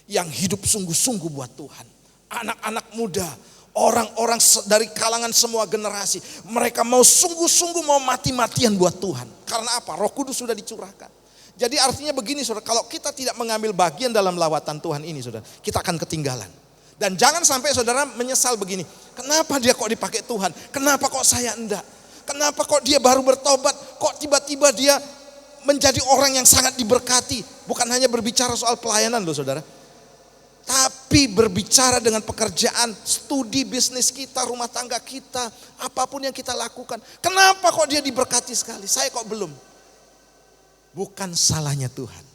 yang hidup sungguh-sungguh buat Tuhan. Anak-anak muda, orang-orang dari kalangan semua generasi, mereka mau sungguh-sungguh mau mati-matian buat Tuhan. Karena apa? Roh Kudus sudah dicurahkan. Jadi artinya begini saudara, kalau kita tidak mengambil bagian dalam lawatan Tuhan ini saudara, kita akan ketinggalan. Dan jangan sampai saudara menyesal begini, kenapa dia kok dipakai Tuhan? Kenapa kok saya enggak? Kenapa kok dia baru bertobat? Kok tiba-tiba dia menjadi orang yang sangat diberkati? Bukan hanya berbicara soal pelayanan loh saudara. Tapi berbicara dengan pekerjaan, studi bisnis kita, rumah tangga kita, apapun yang kita lakukan. Kenapa kok dia diberkati sekali? Saya kok belum? Bukan salahnya Tuhan.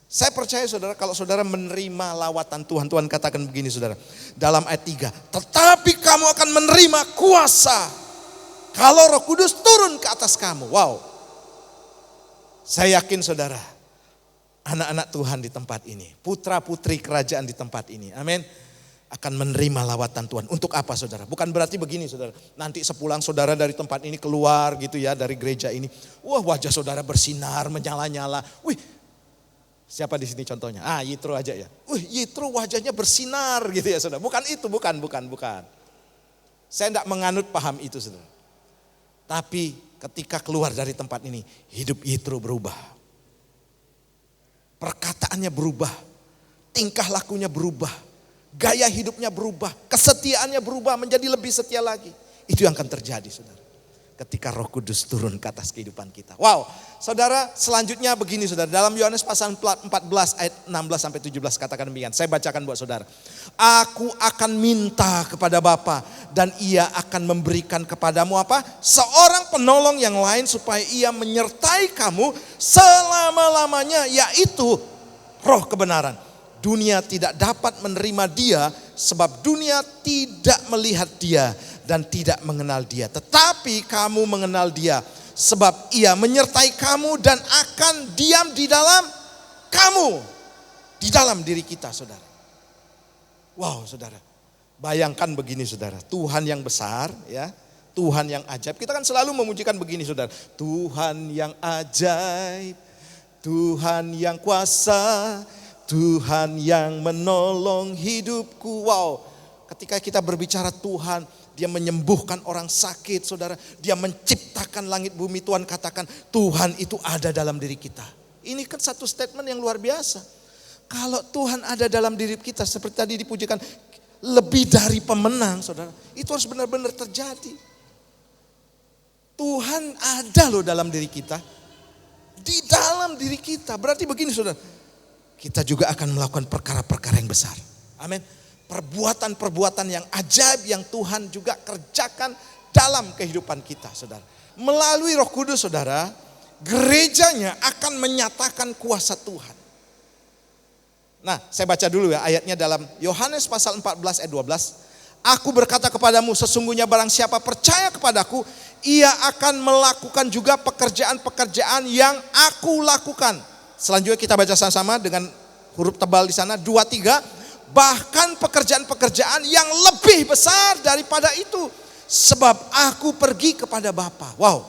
Saya percaya saudara, kalau saudara menerima lawatan Tuhan, Tuhan katakan begini saudara. Dalam ayat 3, tetapi kamu akan menerima kuasa kalau Roh Kudus turun ke atas kamu. Wow. Saya yakin saudara, anak-anak Tuhan di tempat ini, putra-putri kerajaan di tempat ini, amin, akan menerima lawatan Tuhan. Untuk apa saudara? Bukan berarti begini saudara, nanti sepulang saudara dari tempat ini keluar gitu ya, dari gereja ini, wah wajah saudara bersinar, menyala-nyala. Wih, siapa di sini contohnya? Yitro aja ya. Wih, Yitro wajahnya bersinar gitu ya saudara. Bukan itu, bukan. Saya tidak menganut paham itu saudara. Tapi ketika keluar dari tempat ini, hidup Yitro berubah. Perkataannya berubah, tingkah lakunya berubah. Gaya hidupnya berubah, kesetiaannya berubah menjadi lebih setia lagi. Itu yang akan terjadi saudara. Ketika Roh Kudus turun ke atas kehidupan kita. Wow, saudara, selanjutnya begini saudara. Dalam Yohanes pasal 14 ayat 16 sampai 17 katakan demikian. Saya bacakan buat saudara. Aku akan minta kepada Bapa dan ia akan memberikan kepadamu apa? Seorang penolong yang lain supaya ia menyertai kamu selama-lamanya, yaitu Roh kebenaran. Dunia tidak dapat menerima dia sebab dunia tidak melihat dia dan tidak mengenal dia. Tetapi kamu mengenal dia sebab ia menyertai kamu dan akan diam di dalam kamu. Di dalam diri kita saudara. Wow saudara, bayangkan begini saudara, Tuhan yang besar ya, Tuhan yang ajaib. Kita kan selalu memujikan begini saudara, Tuhan yang ajaib, Tuhan yang kuasa, Tuhan yang menolong hidupku. Wow, ketika kita berbicara Tuhan, dia menyembuhkan orang sakit saudara. Dia menciptakan langit bumi. Tuhan katakan Tuhan itu ada dalam diri kita. Ini kan satu statement yang luar biasa. Kalau Tuhan ada dalam diri kita, seperti tadi dipujikan, lebih dari pemenang saudara. Itu harus benar-benar terjadi. Tuhan ada loh dalam diri kita. Di dalam diri kita. Berarti begini saudara, kita juga akan melakukan perkara-perkara yang besar. Amin. Perbuatan-perbuatan yang ajaib yang Tuhan juga kerjakan dalam kehidupan kita, saudara. Melalui Roh Kudus, saudara, gerejanya akan menyatakan kuasa Tuhan. Nah, saya baca dulu ya ayatnya dalam Yohanes pasal 14 ayat 12. Aku berkata kepadamu, sesungguhnya barang siapa percaya kepadaku, ia akan melakukan juga pekerjaan-pekerjaan yang aku lakukan. Selanjutnya kita baca sama-sama dengan huruf tebal di sana, 2, 3. Bahkan pekerjaan-pekerjaan yang lebih besar daripada itu. Sebab aku pergi kepada Bapa. Wow.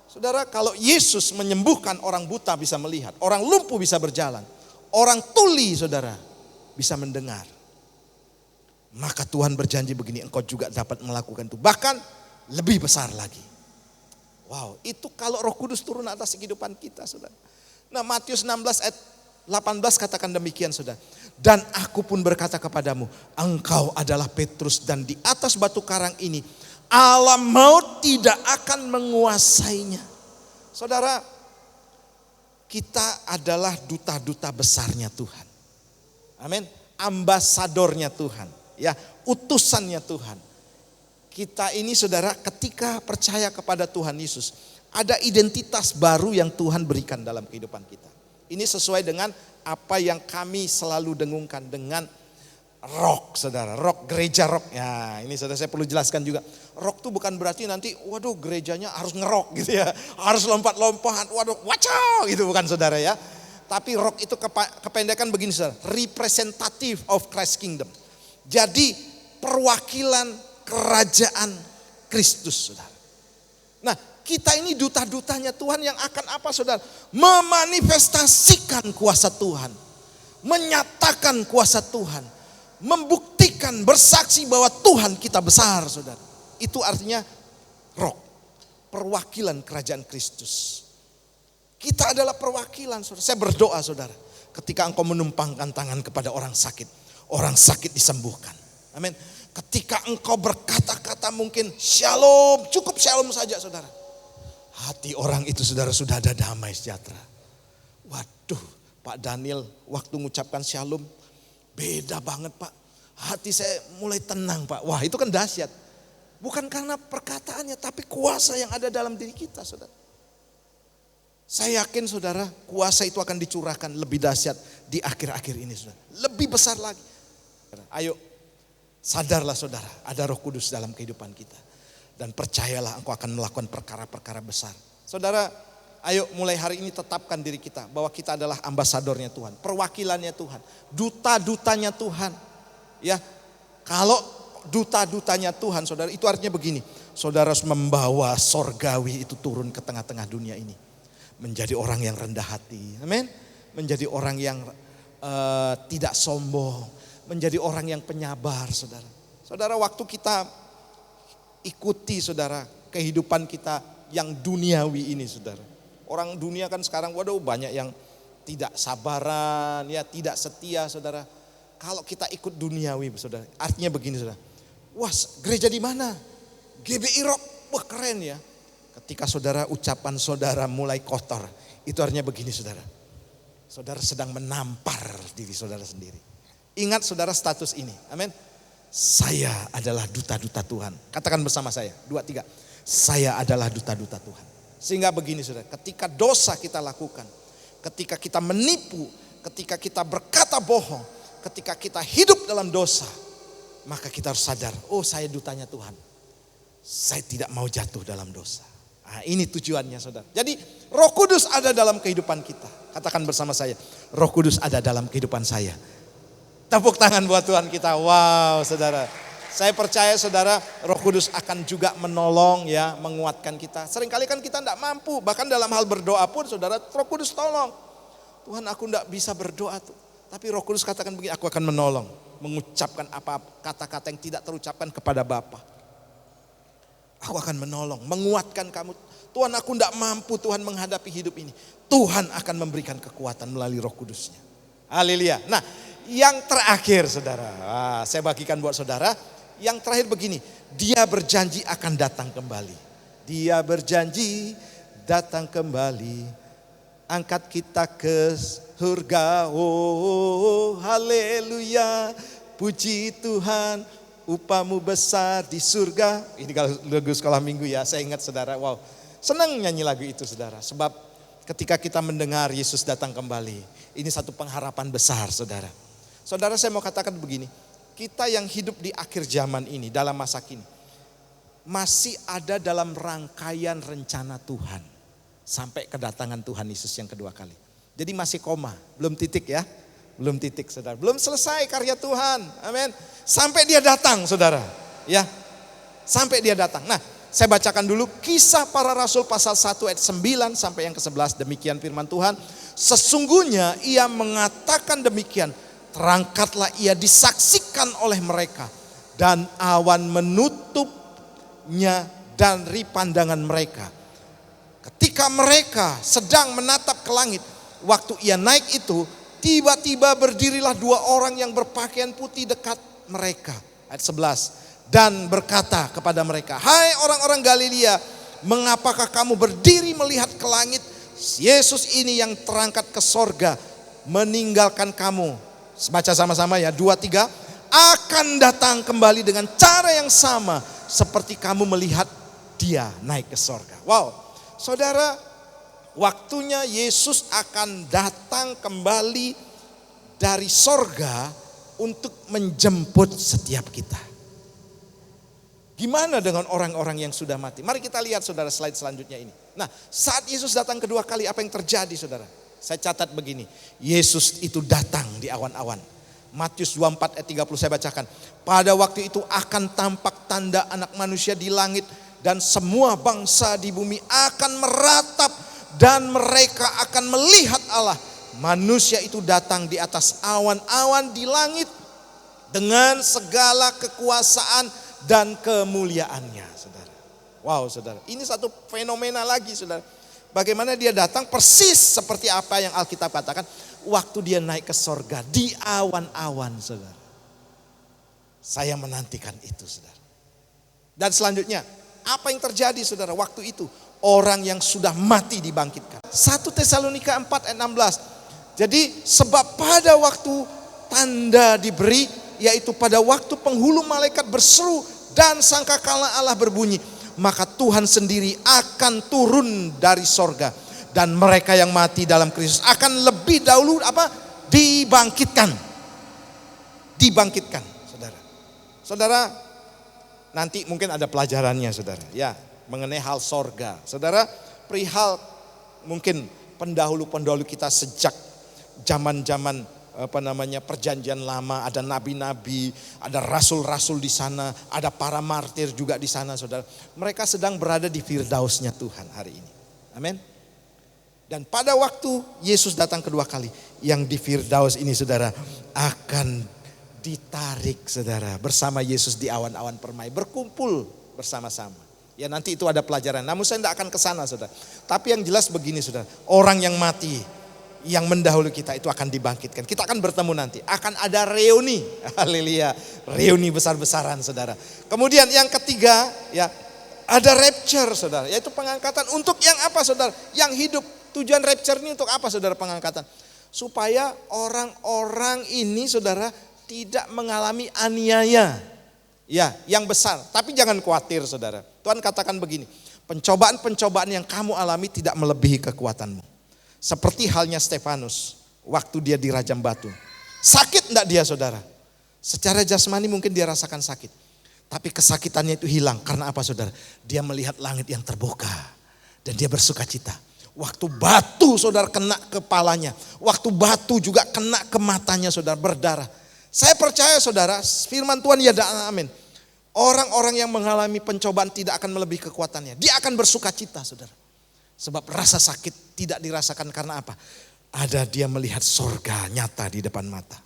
Saudara, kalau Yesus menyembuhkan orang buta bisa melihat. Orang lumpuh bisa berjalan. Orang tuli saudara bisa mendengar. Maka Tuhan berjanji begini, engkau juga dapat melakukan itu. Bahkan lebih besar lagi. Wow, itu kalau Roh Kudus turun atas kehidupan kita saudara. Nah, Matius 16 ayat 18 katakan demikian saudara. Dan aku pun berkata kepadamu, engkau adalah Petrus dan di atas batu karang ini alam maut tidak akan menguasainya. Saudara, kita adalah duta-duta besarnya Tuhan. Amin. Ambasadornya Tuhan, ya, utusannya Tuhan. Kita ini saudara ketika percaya kepada Tuhan Yesus, ada identitas baru yang Tuhan berikan dalam kehidupan kita. Ini sesuai dengan apa yang kami selalu dengungkan dengan rock saudara. Rock, gereja rock. Ya ini saudara saya perlu jelaskan juga. Rock itu bukan berarti nanti waduh gerejanya harus ngerok gitu ya. Harus lompat-lompatan, waduh wacau gitu bukan saudara ya. Tapi rock itu kependekan begini saudara. Representative of Christ Kingdom. Jadi perwakilan kerajaan Kristus saudara. Nah, kita ini duta-dutanya Tuhan yang akan apa saudara? Memanifestasikan kuasa Tuhan. menyatakan kuasa Tuhan, membuktikan, bersaksi bahwa Tuhan kita besar, saudara. Itu artinya roh, perwakilan kerajaan Kristus. Kita adalah perwakilan, saudara. Saya berdoa, saudara, ketika engkau menumpangkan tangan kepada orang sakit disembuhkan. Amin. Ketika engkau berkata-kata mungkin shalom, cukup shalom saja, saudara. Hati orang itu, saudara, sudah ada damai sejahtera. Waduh, Pak Daniel waktu mengucapkan shalom, beda banget, Pak. Hati saya mulai tenang, Pak. Wah, itu kan dahsyat. Bukan karena perkataannya, tapi kuasa yang ada dalam diri kita, saudara. Saya yakin, saudara, kuasa itu akan dicurahkan lebih dahsyat di akhir-akhir ini, saudara. Lebih besar lagi. Ayo, sadarlah, saudara, ada Roh Kudus dalam kehidupan kita. Dan percayalah engkau akan melakukan perkara-perkara besar. Saudara, ayo mulai hari ini tetapkan diri kita bahwa kita adalah ambasadornya Tuhan, perwakilannya Tuhan, duta-dutanya Tuhan. Ya, kalau duta-dutanya Tuhan, saudara, itu artinya begini. Saudara harus membawa sorgawi itu turun ke tengah-tengah dunia ini. Menjadi orang yang rendah hati. Amin. Menjadi orang yang tidak sombong. Menjadi orang yang penyabar, saudara. Saudara, waktu kita ikuti, saudara, kehidupan kita yang duniawi ini, saudara. Orang dunia kan sekarang, waduh, banyak yang tidak sabaran, ya, tidak setia, saudara. Kalau kita ikut duniawi, saudara, artinya begini, saudara. Wah, gereja di mana? GBI Rock, wah keren ya. Ketika saudara, ucapan saudara mulai kotor, itu artinya begini, saudara. Saudara sedang menampar diri saudara sendiri. Ingat, saudara, status ini. Amin. Saya adalah duta-duta Tuhan. Katakan bersama saya, 2, 3. Saya adalah duta-duta Tuhan. Sehingga begini, saudara, ketika dosa kita lakukan, ketika kita menipu, ketika kita berkata bohong, ketika kita hidup dalam dosa, maka kita harus sadar, oh, saya dutanya Tuhan. Saya tidak mau jatuh dalam dosa. Nah, ini tujuannya, saudara. Jadi Roh Kudus ada dalam kehidupan kita. Katakan bersama saya, Roh Kudus ada dalam kehidupan saya. Tepuk tangan buat Tuhan kita. Wow, saudara. Saya percaya, saudara, Roh Kudus akan juga menolong, ya, menguatkan kita. Seringkali kan kita tidak mampu, bahkan dalam hal berdoa pun, saudara, Roh Kudus tolong. Tuhan, aku tidak bisa berdoa tuh. Tapi Roh Kudus katakan begini, aku akan menolong. Mengucapkan apa kata-kata yang tidak terucapkan kepada Bapa. Aku akan menolong, menguatkan kamu. Tuhan, aku tidak mampu, Tuhan, menghadapi hidup ini. Tuhan akan memberikan kekuatan melalui Roh Kudusnya. Haleluya. Nah, yang terakhir, saudara, saya bagikan buat saudara. Yang terakhir begini, dia berjanji akan datang kembali. Dia berjanji datang kembali, angkat kita ke surga. Oh, haleluya, puji Tuhan, upamu besar di surga. Ini kalau lagu sekolah minggu, ya, saya ingat, saudara. Wow, senang nyanyi lagu itu, saudara. Sebab ketika kita mendengar Yesus datang kembali, ini satu pengharapan besar, saudara. Saudara, saya mau katakan begini, kita yang hidup di akhir zaman ini, dalam masa kini, masih ada dalam rangkaian rencana Tuhan. Sampai kedatangan Tuhan Yesus yang kedua kali. Jadi masih koma, belum titik, ya. Belum titik, saudara. Belum selesai karya Tuhan, amin. Sampai dia datang, saudara. Ya, sampai dia datang. Nah, saya bacakan dulu Kisah Para Rasul pasal 1 ayat 9 sampai yang ke-11. Demikian firman Tuhan. Sesungguhnya ia mengatakan demikian. Terangkatlah ia disaksikan oleh mereka. Dan awan menutupnya dari pandangan mereka. Ketika mereka sedang menatap ke langit. Waktu ia naik itu, tiba-tiba berdirilah 2 orang yang berpakaian putih dekat mereka. Ayat 11. Dan berkata kepada mereka, hai orang-orang Galilea, mengapakah kamu berdiri melihat ke langit? Yesus ini yang terangkat ke sorga, meninggalkan kamu. Baca sama-sama, ya, 2, 3. Akan datang kembali dengan cara yang sama seperti kamu melihat dia naik ke sorga. Wow, saudara, waktunya Yesus akan datang kembali dari sorga untuk menjemput setiap kita. Gimana dengan orang-orang yang sudah mati? Mari kita lihat, saudara, slide selanjutnya ini. Nah, saat Yesus datang kedua kali, apa yang terjadi, saudara? Saya catat begini, Yesus itu datang di awan-awan. Matius 24 ayat 30 saya bacakan. Pada waktu itu akan tampak tanda anak manusia di langit, dan semua bangsa di bumi akan meratap, dan mereka akan melihat Allah, manusia itu datang di atas awan-awan di langit dengan segala kekuasaan dan kemuliaannya, saudara. Wow, saudara, ini satu fenomena lagi, saudara. Bagaimana dia datang persis seperti apa yang Alkitab katakan, waktu dia naik ke sorga di awan-awan, saudara. Saya menantikan itu, saudara. Dan selanjutnya, apa yang terjadi, saudara, waktu itu? Orang yang sudah mati dibangkitkan. 1 Tesalonika 4 ayat 16. Jadi sebab pada waktu tanda diberi, yaitu pada waktu penghulu malaikat berseru dan sangkakala Allah berbunyi, maka Tuhan sendiri akan turun dari sorga. Dan mereka yang mati dalam Kristus akan lebih dahulu dibangkitkan. Dibangkitkan, saudara. Saudara, nanti mungkin ada pelajarannya, saudara. Ya, mengenai hal sorga. Saudara, perihal mungkin pendahulu-pendahulu kita sejak zaman-zaman perjanjian lama, ada nabi-nabi, ada rasul-rasul di sana, ada para martir juga di sana, saudara. Mereka sedang berada di Firdausnya Tuhan hari ini. Amin. Dan pada waktu Yesus datang kedua kali, yang di Firdaus ini, saudara, akan ditarik, saudara, bersama Yesus di awan-awan permai, berkumpul bersama-sama. Ya, nanti itu ada pelajaran. Namun saya tidak akan ke sana, saudara. Tapi yang jelas begini, saudara. Orang yang mati, yang mendahulu kita itu akan dibangkitkan. Kita akan bertemu nanti. Akan ada reuni. Haleluya. Reuni besar-besaran, saudara. Kemudian yang ketiga, ya, ada rapture, saudara. Yaitu pengangkatan. Untuk yang apa, saudara? Yang hidup. Tujuan rapture ini untuk apa, saudara, pengangkatan? Supaya orang-orang ini, saudara, tidak mengalami aniaya. Ya, yang besar. Tapi jangan khawatir, saudara. Tuhan katakan begini, pencobaan-pencobaan yang kamu alami tidak melebihi kekuatanmu. Seperti halnya Stefanus, waktu dia dirajam batu. Sakit enggak dia, saudara? Secara jasmani mungkin dia rasakan sakit. Tapi kesakitannya itu hilang. Karena apa, saudara? Dia melihat langit yang terbuka. Dan dia bersuka cita. Waktu batu, saudara, kena kepalanya. Waktu batu juga kena ke matanya, saudara, berdarah. Saya percaya, saudara, firman Tuhan ya dan amin. Orang-orang yang mengalami pencobaan tidak akan melebihi kekuatannya. Dia akan bersuka cita, saudara. Sebab rasa sakit tidak dirasakan karena apa? Ada dia melihat sorga nyata di depan mata.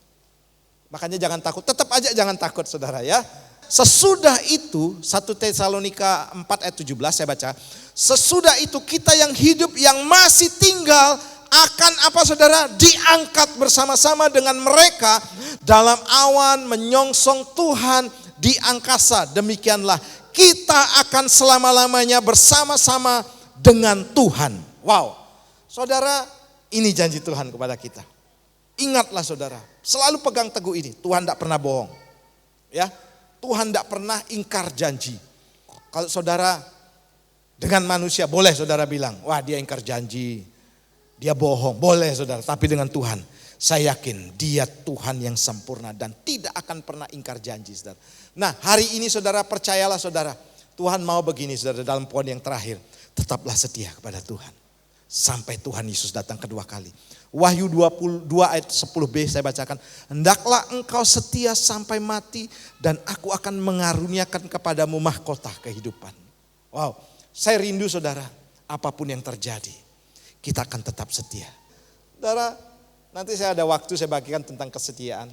Makanya jangan takut, tetap aja jangan takut, saudara, ya. Sesudah itu, 1 Tesalonika 4 ayat 17 saya baca. Sesudah itu kita yang hidup yang masih tinggal akan apa, saudara? Diangkat bersama-sama dengan mereka dalam awan menyongsong Tuhan di angkasa. Demikianlah kita akan selama-lamanya bersama-sama dengan Tuhan. Wow. Saudara, ini janji Tuhan kepada kita. Ingatlah, saudara, selalu pegang teguh ini. Tuhan tidak pernah bohong. Ya, Tuhan tidak pernah ingkar janji. Kalau saudara dengan manusia boleh saudara bilang, wah dia ingkar janji, dia bohong. Boleh, saudara, tapi dengan Tuhan saya yakin dia Tuhan yang sempurna dan tidak akan pernah ingkar janji, saudara. Nah, hari ini saudara, percayalah, saudara, Tuhan mau begini, saudara, dalam poin yang terakhir. Tetaplah setia kepada Tuhan sampai Tuhan Yesus datang kedua kali. Wahyu 22 ayat 10b saya bacakan. Hendaklah engkau setia sampai mati dan aku akan mengaruniakan kepadamu mahkota kehidupan. Wow, saya rindu, saudara, apapun yang terjadi kita akan tetap setia. Saudara, nanti saya ada waktu saya bagikan tentang kesetiaan.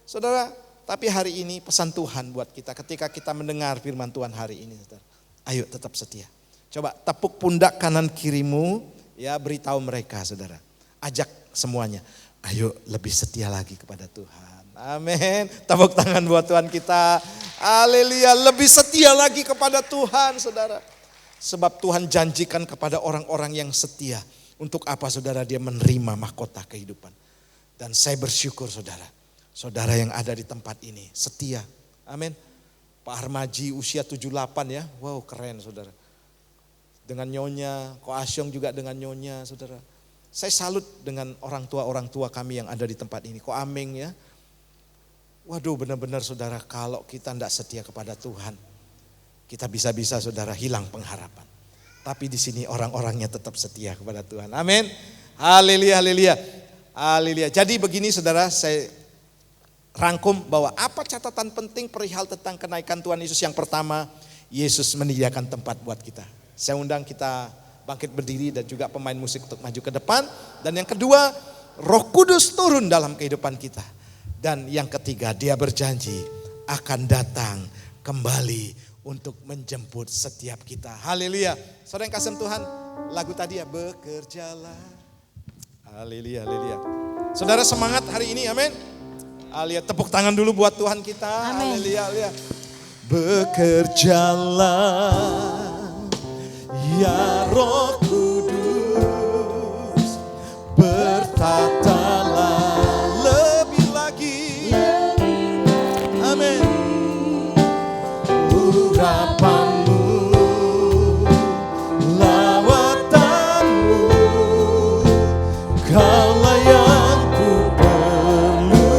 Saudara, tapi hari ini pesan Tuhan buat kita ketika kita mendengar firman Tuhan hari ini, saudara. Ayo tetap setia. Coba tepuk pundak kanan kirimu, ya, beritahu mereka, saudara. Ajak semuanya, ayo lebih setia lagi kepada Tuhan. Amin. Tepuk tangan buat Tuhan kita. Haleluya, lebih setia lagi kepada Tuhan, saudara. Sebab Tuhan janjikan kepada orang-orang yang setia. Untuk apa, saudara? Dia menerima mahkota kehidupan. Dan saya bersyukur, saudara. Saudara yang ada di tempat ini setia. Amin. Pak Harmaji usia 78 ya. Wow, keren, saudara. Dengan nyonya, Ko Asyong juga dengan nyonya, saudara. Saya salut dengan orang tua kami yang ada di tempat ini. Ko Ameng ya. Waduh, benar-benar, saudara, kalau kita tidak setia kepada Tuhan, kita bisa-bisa, saudara, hilang pengharapan. Tapi di sini orang-orangnya tetap setia kepada Tuhan. Amin. Haleluya, haleluya. Haleluya. Jadi begini, saudara, saya rangkum bahwa apa catatan penting perihal tentang kenaikan Tuhan Yesus. Yang pertama, Yesus menyediakan tempat buat kita. Saya undang kita bangkit berdiri dan juga pemain musik untuk maju ke depan. Dan yang kedua, Roh Kudus turun dalam kehidupan kita. Dan yang ketiga, dia berjanji akan datang kembali untuk menjemput setiap kita. Haleluya. Saudara yang kasih Tuhan, lagu tadi ya, bekerjalah. Haleluya, haleluya. Saudara semangat hari ini, amin. Haleluya, tepuk tangan dulu buat Tuhan kita. Amin. Haleluya, haleluya. Bekerjalah ya Roh Kudus, bertatalah lebih lagi. Amin. Urapanmu, lawatanmu, kaulah yang ku perlu,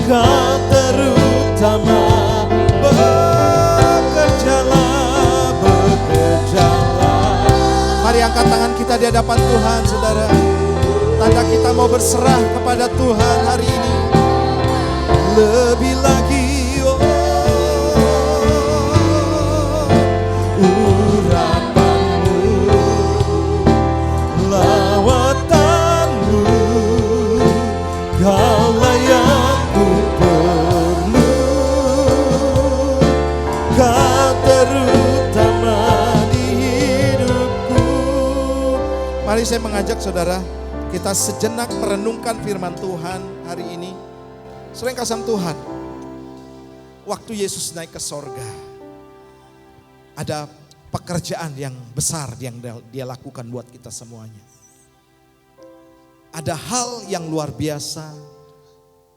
kau terutama. Bekerjalah, bekerjalah. Mari angkat tangan kita di hadapan Tuhan, saudara. Tanda kita mau berserah kepada Tuhan hari ini. Lebih lagi, urapanmu, lawatanmu, kaulah yang ku perlu, kau terutama di hidupku. Mari saya mengajak saudara, kita sejenak merenungkan firman Tuhan hari ini. Sering kasih Tuhan, waktu Yesus naik ke sorga, ada pekerjaan yang besar yang dia lakukan buat kita semuanya. Ada hal yang luar biasa,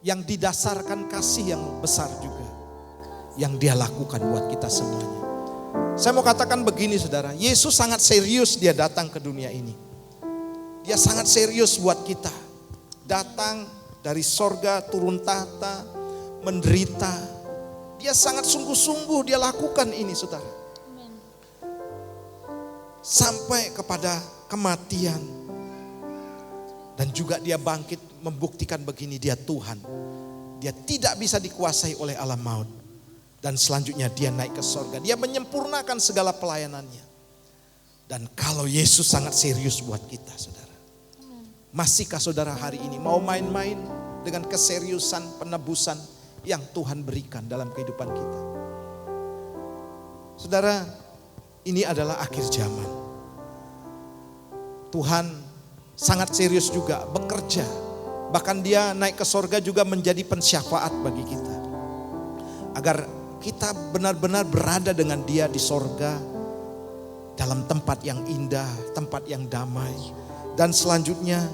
yang didasarkan kasih yang besar juga, yang dia lakukan buat kita semuanya. Saya mau katakan begini saudara, Yesus sangat serius dia datang ke dunia ini. Dia sangat serius buat kita. Datang dari sorga, turun tahta, menderita. Dia sangat sungguh-sungguh dia lakukan ini saudara. Sampai kepada kematian. Dan juga dia bangkit membuktikan begini, dia Tuhan. Dia tidak bisa dikuasai oleh alam maut. Dan selanjutnya dia naik ke sorga. Dia menyempurnakan segala pelayanannya. Dan kalau Yesus sangat serius buat kita saudara. Masihkah saudara hari ini mau main-main dengan keseriusan penebusan yang Tuhan berikan dalam kehidupan kita? Saudara, ini adalah akhir zaman. Tuhan sangat serius juga bekerja. Bahkan dia naik ke sorga juga menjadi pensyafaat bagi kita. Agar kita benar-benar berada dengan dia di sorga. Dalam tempat yang indah, tempat yang damai. Dan selanjutnya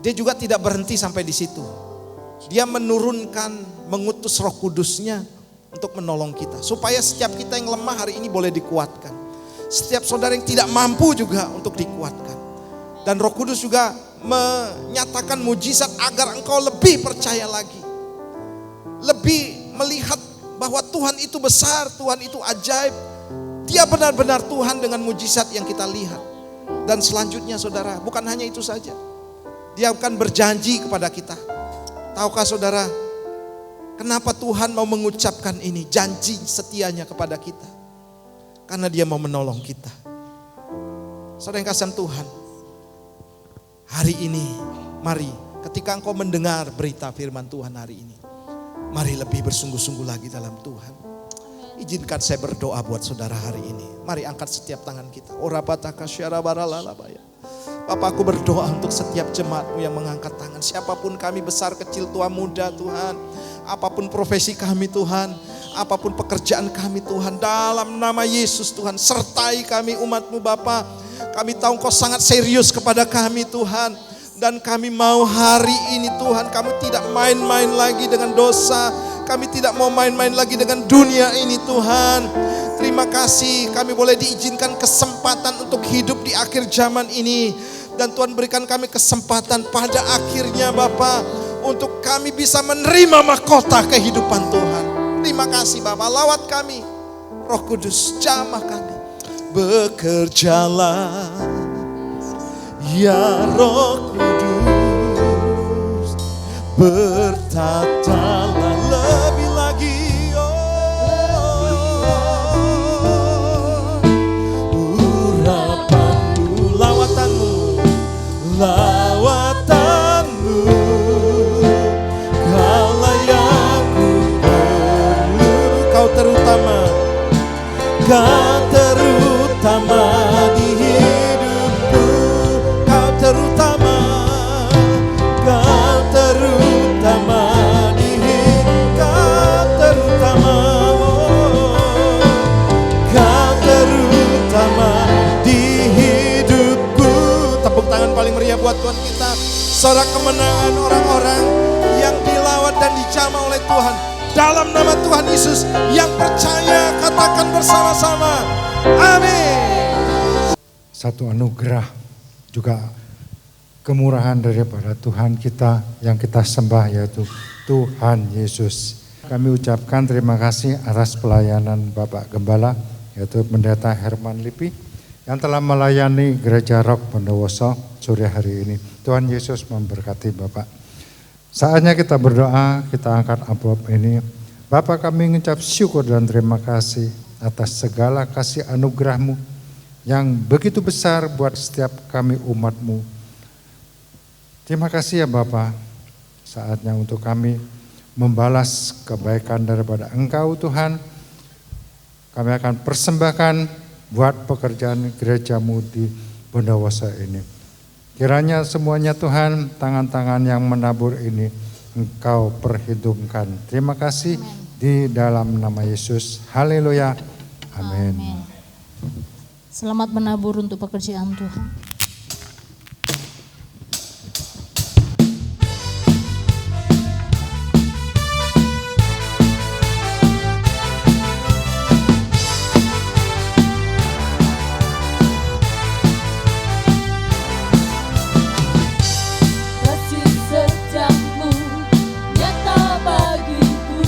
dia juga tidak berhenti sampai di situ. Dia menurunkan, mengutus Roh Kudusnya untuk menolong kita. Supaya setiap kita yang lemah hari ini boleh dikuatkan. Setiap saudara yang tidak mampu juga untuk dikuatkan. Dan Roh Kudus juga menyatakan mujizat agar engkau lebih percaya lagi. Lebih melihat bahwa Tuhan itu besar, Tuhan itu ajaib. Dia benar-benar Tuhan dengan mujizat yang kita lihat. Dan selanjutnya saudara, bukan hanya itu saja. Dia akan berjanji kepada kita. Tahukah saudara, kenapa Tuhan mau mengucapkan ini, janji setianya kepada kita? Karena dia mau menolong kita. Saudara yang kasih Tuhan, hari ini, mari ketika engkau mendengar berita firman Tuhan hari ini, mari lebih bersungguh-sungguh lagi dalam Tuhan. Izinkan saya berdoa buat saudara hari ini. Mari angkat setiap tangan kita. Bapak, aku berdoa untuk setiap jemaatmu yang mengangkat tangan. Siapapun kami, besar, kecil, tua, muda Tuhan. Apapun profesi kami Tuhan. Apapun pekerjaan kami Tuhan. Dalam nama Yesus Tuhan, sertai kami umat-Mu Bapak. Kami tahu Engkau sangat serius kepada kami Tuhan. Dan kami mau hari ini Tuhan, kami tidak main-main lagi dengan dosa. Kami tidak mau main-main lagi dengan dunia ini Tuhan. Terima kasih kami boleh diizinkan kesempatan untuk hidup di akhir zaman ini. Dan Tuhan berikan kami kesempatan pada akhirnya Bapa, untuk kami bisa menerima mahkota kehidupan Tuhan. Terima kasih Bapa, lawat kami. Roh Kudus jamah kami. Bekerjalah ya Roh Kudus, bertatalah lebih lagi, urapanmu, lawatanmu, Kau terutama di hidupku, Kau terutama, Kau terutama di hidup, Kau terutama, Kau terutama di hidupku. Tepuk tangan paling meriah buat Tuhan kita. Sorak kemenangan orang-orang yang dilawat dan dijamah oleh Tuhan. Dalam nama Tuhan Yesus, yang percaya katakan bersama-sama, amin. Satu anugerah juga kemurahan daripada Tuhan kita yang kita sembah, yaitu Tuhan Yesus. Kami ucapkan terima kasih atas pelayanan Bapak Gembala, yaitu Pendeta Herman Lipi, yang telah melayani Gereja Rock Bondowoso sore hari ini. Tuhan Yesus memberkati Bapak. Saatnya kita berdoa, kita angkat amplop ini. Bapak, kami mengucap syukur dan terima kasih atas segala kasih anugerah-Mu yang begitu besar buat setiap kami umat-Mu. Terima kasih ya Bapak, saatnya untuk kami membalas kebaikan daripada Engkau Tuhan. Kami akan persembahkan buat pekerjaan gereja-Mu di Bondowoso ini. Kiranya semuanya Tuhan, tangan-tangan yang menabur ini Engkau perhitungkan. Terima kasih. Amen. Di dalam nama Yesus. Haleluya. Amin. Amin. Selamat menabur untuk pekerjaan Tuhan. Bagiku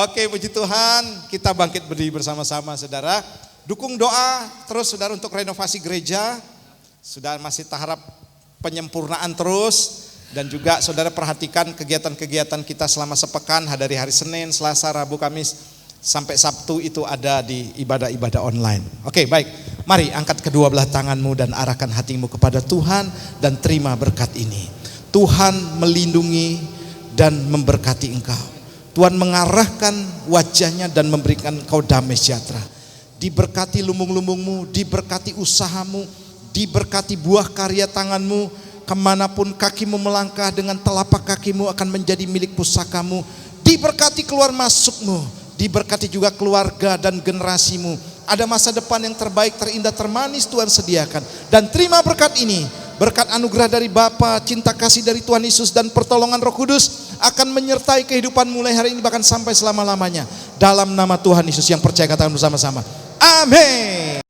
Oke, puji Tuhan. Kita bangkit berdiri bersama-sama saudara. Dukung doa terus saudara untuk renovasi gereja. Sudah masih tahap penyempurnaan terus. Dan juga saudara perhatikan kegiatan-kegiatan kita selama sepekan, dari hari Senin, Selasa, Rabu, Kamis, sampai Sabtu itu ada di ibadah-ibadah online. Oke, baik. Mari angkat kedua belah tanganmu dan arahkan hatimu kepada Tuhan dan terima berkat ini. Tuhan melindungi dan memberkati engkau. Tuhan mengarahkan wajahnya dan memberikan engkau damai sejahtera. Diberkati lumbung-lumbungmu, diberkati usahamu, diberkati buah karya tanganmu. Kemanapun kakimu melangkah, dengan telapak kakimu akan menjadi milik pusakamu. Diberkati keluar masukmu, diberkati juga keluarga dan generasimu. Ada masa depan yang terbaik, terindah, termanis Tuhan sediakan. Dan terima berkat ini, berkat anugerah dari Bapa, cinta kasih dari Tuhan Yesus dan pertolongan Roh Kudus akan menyertai kehidupan mulai hari ini bahkan sampai selama-lamanya. Dalam nama Tuhan Yesus yang percaya katakan bersama-sama. Amin.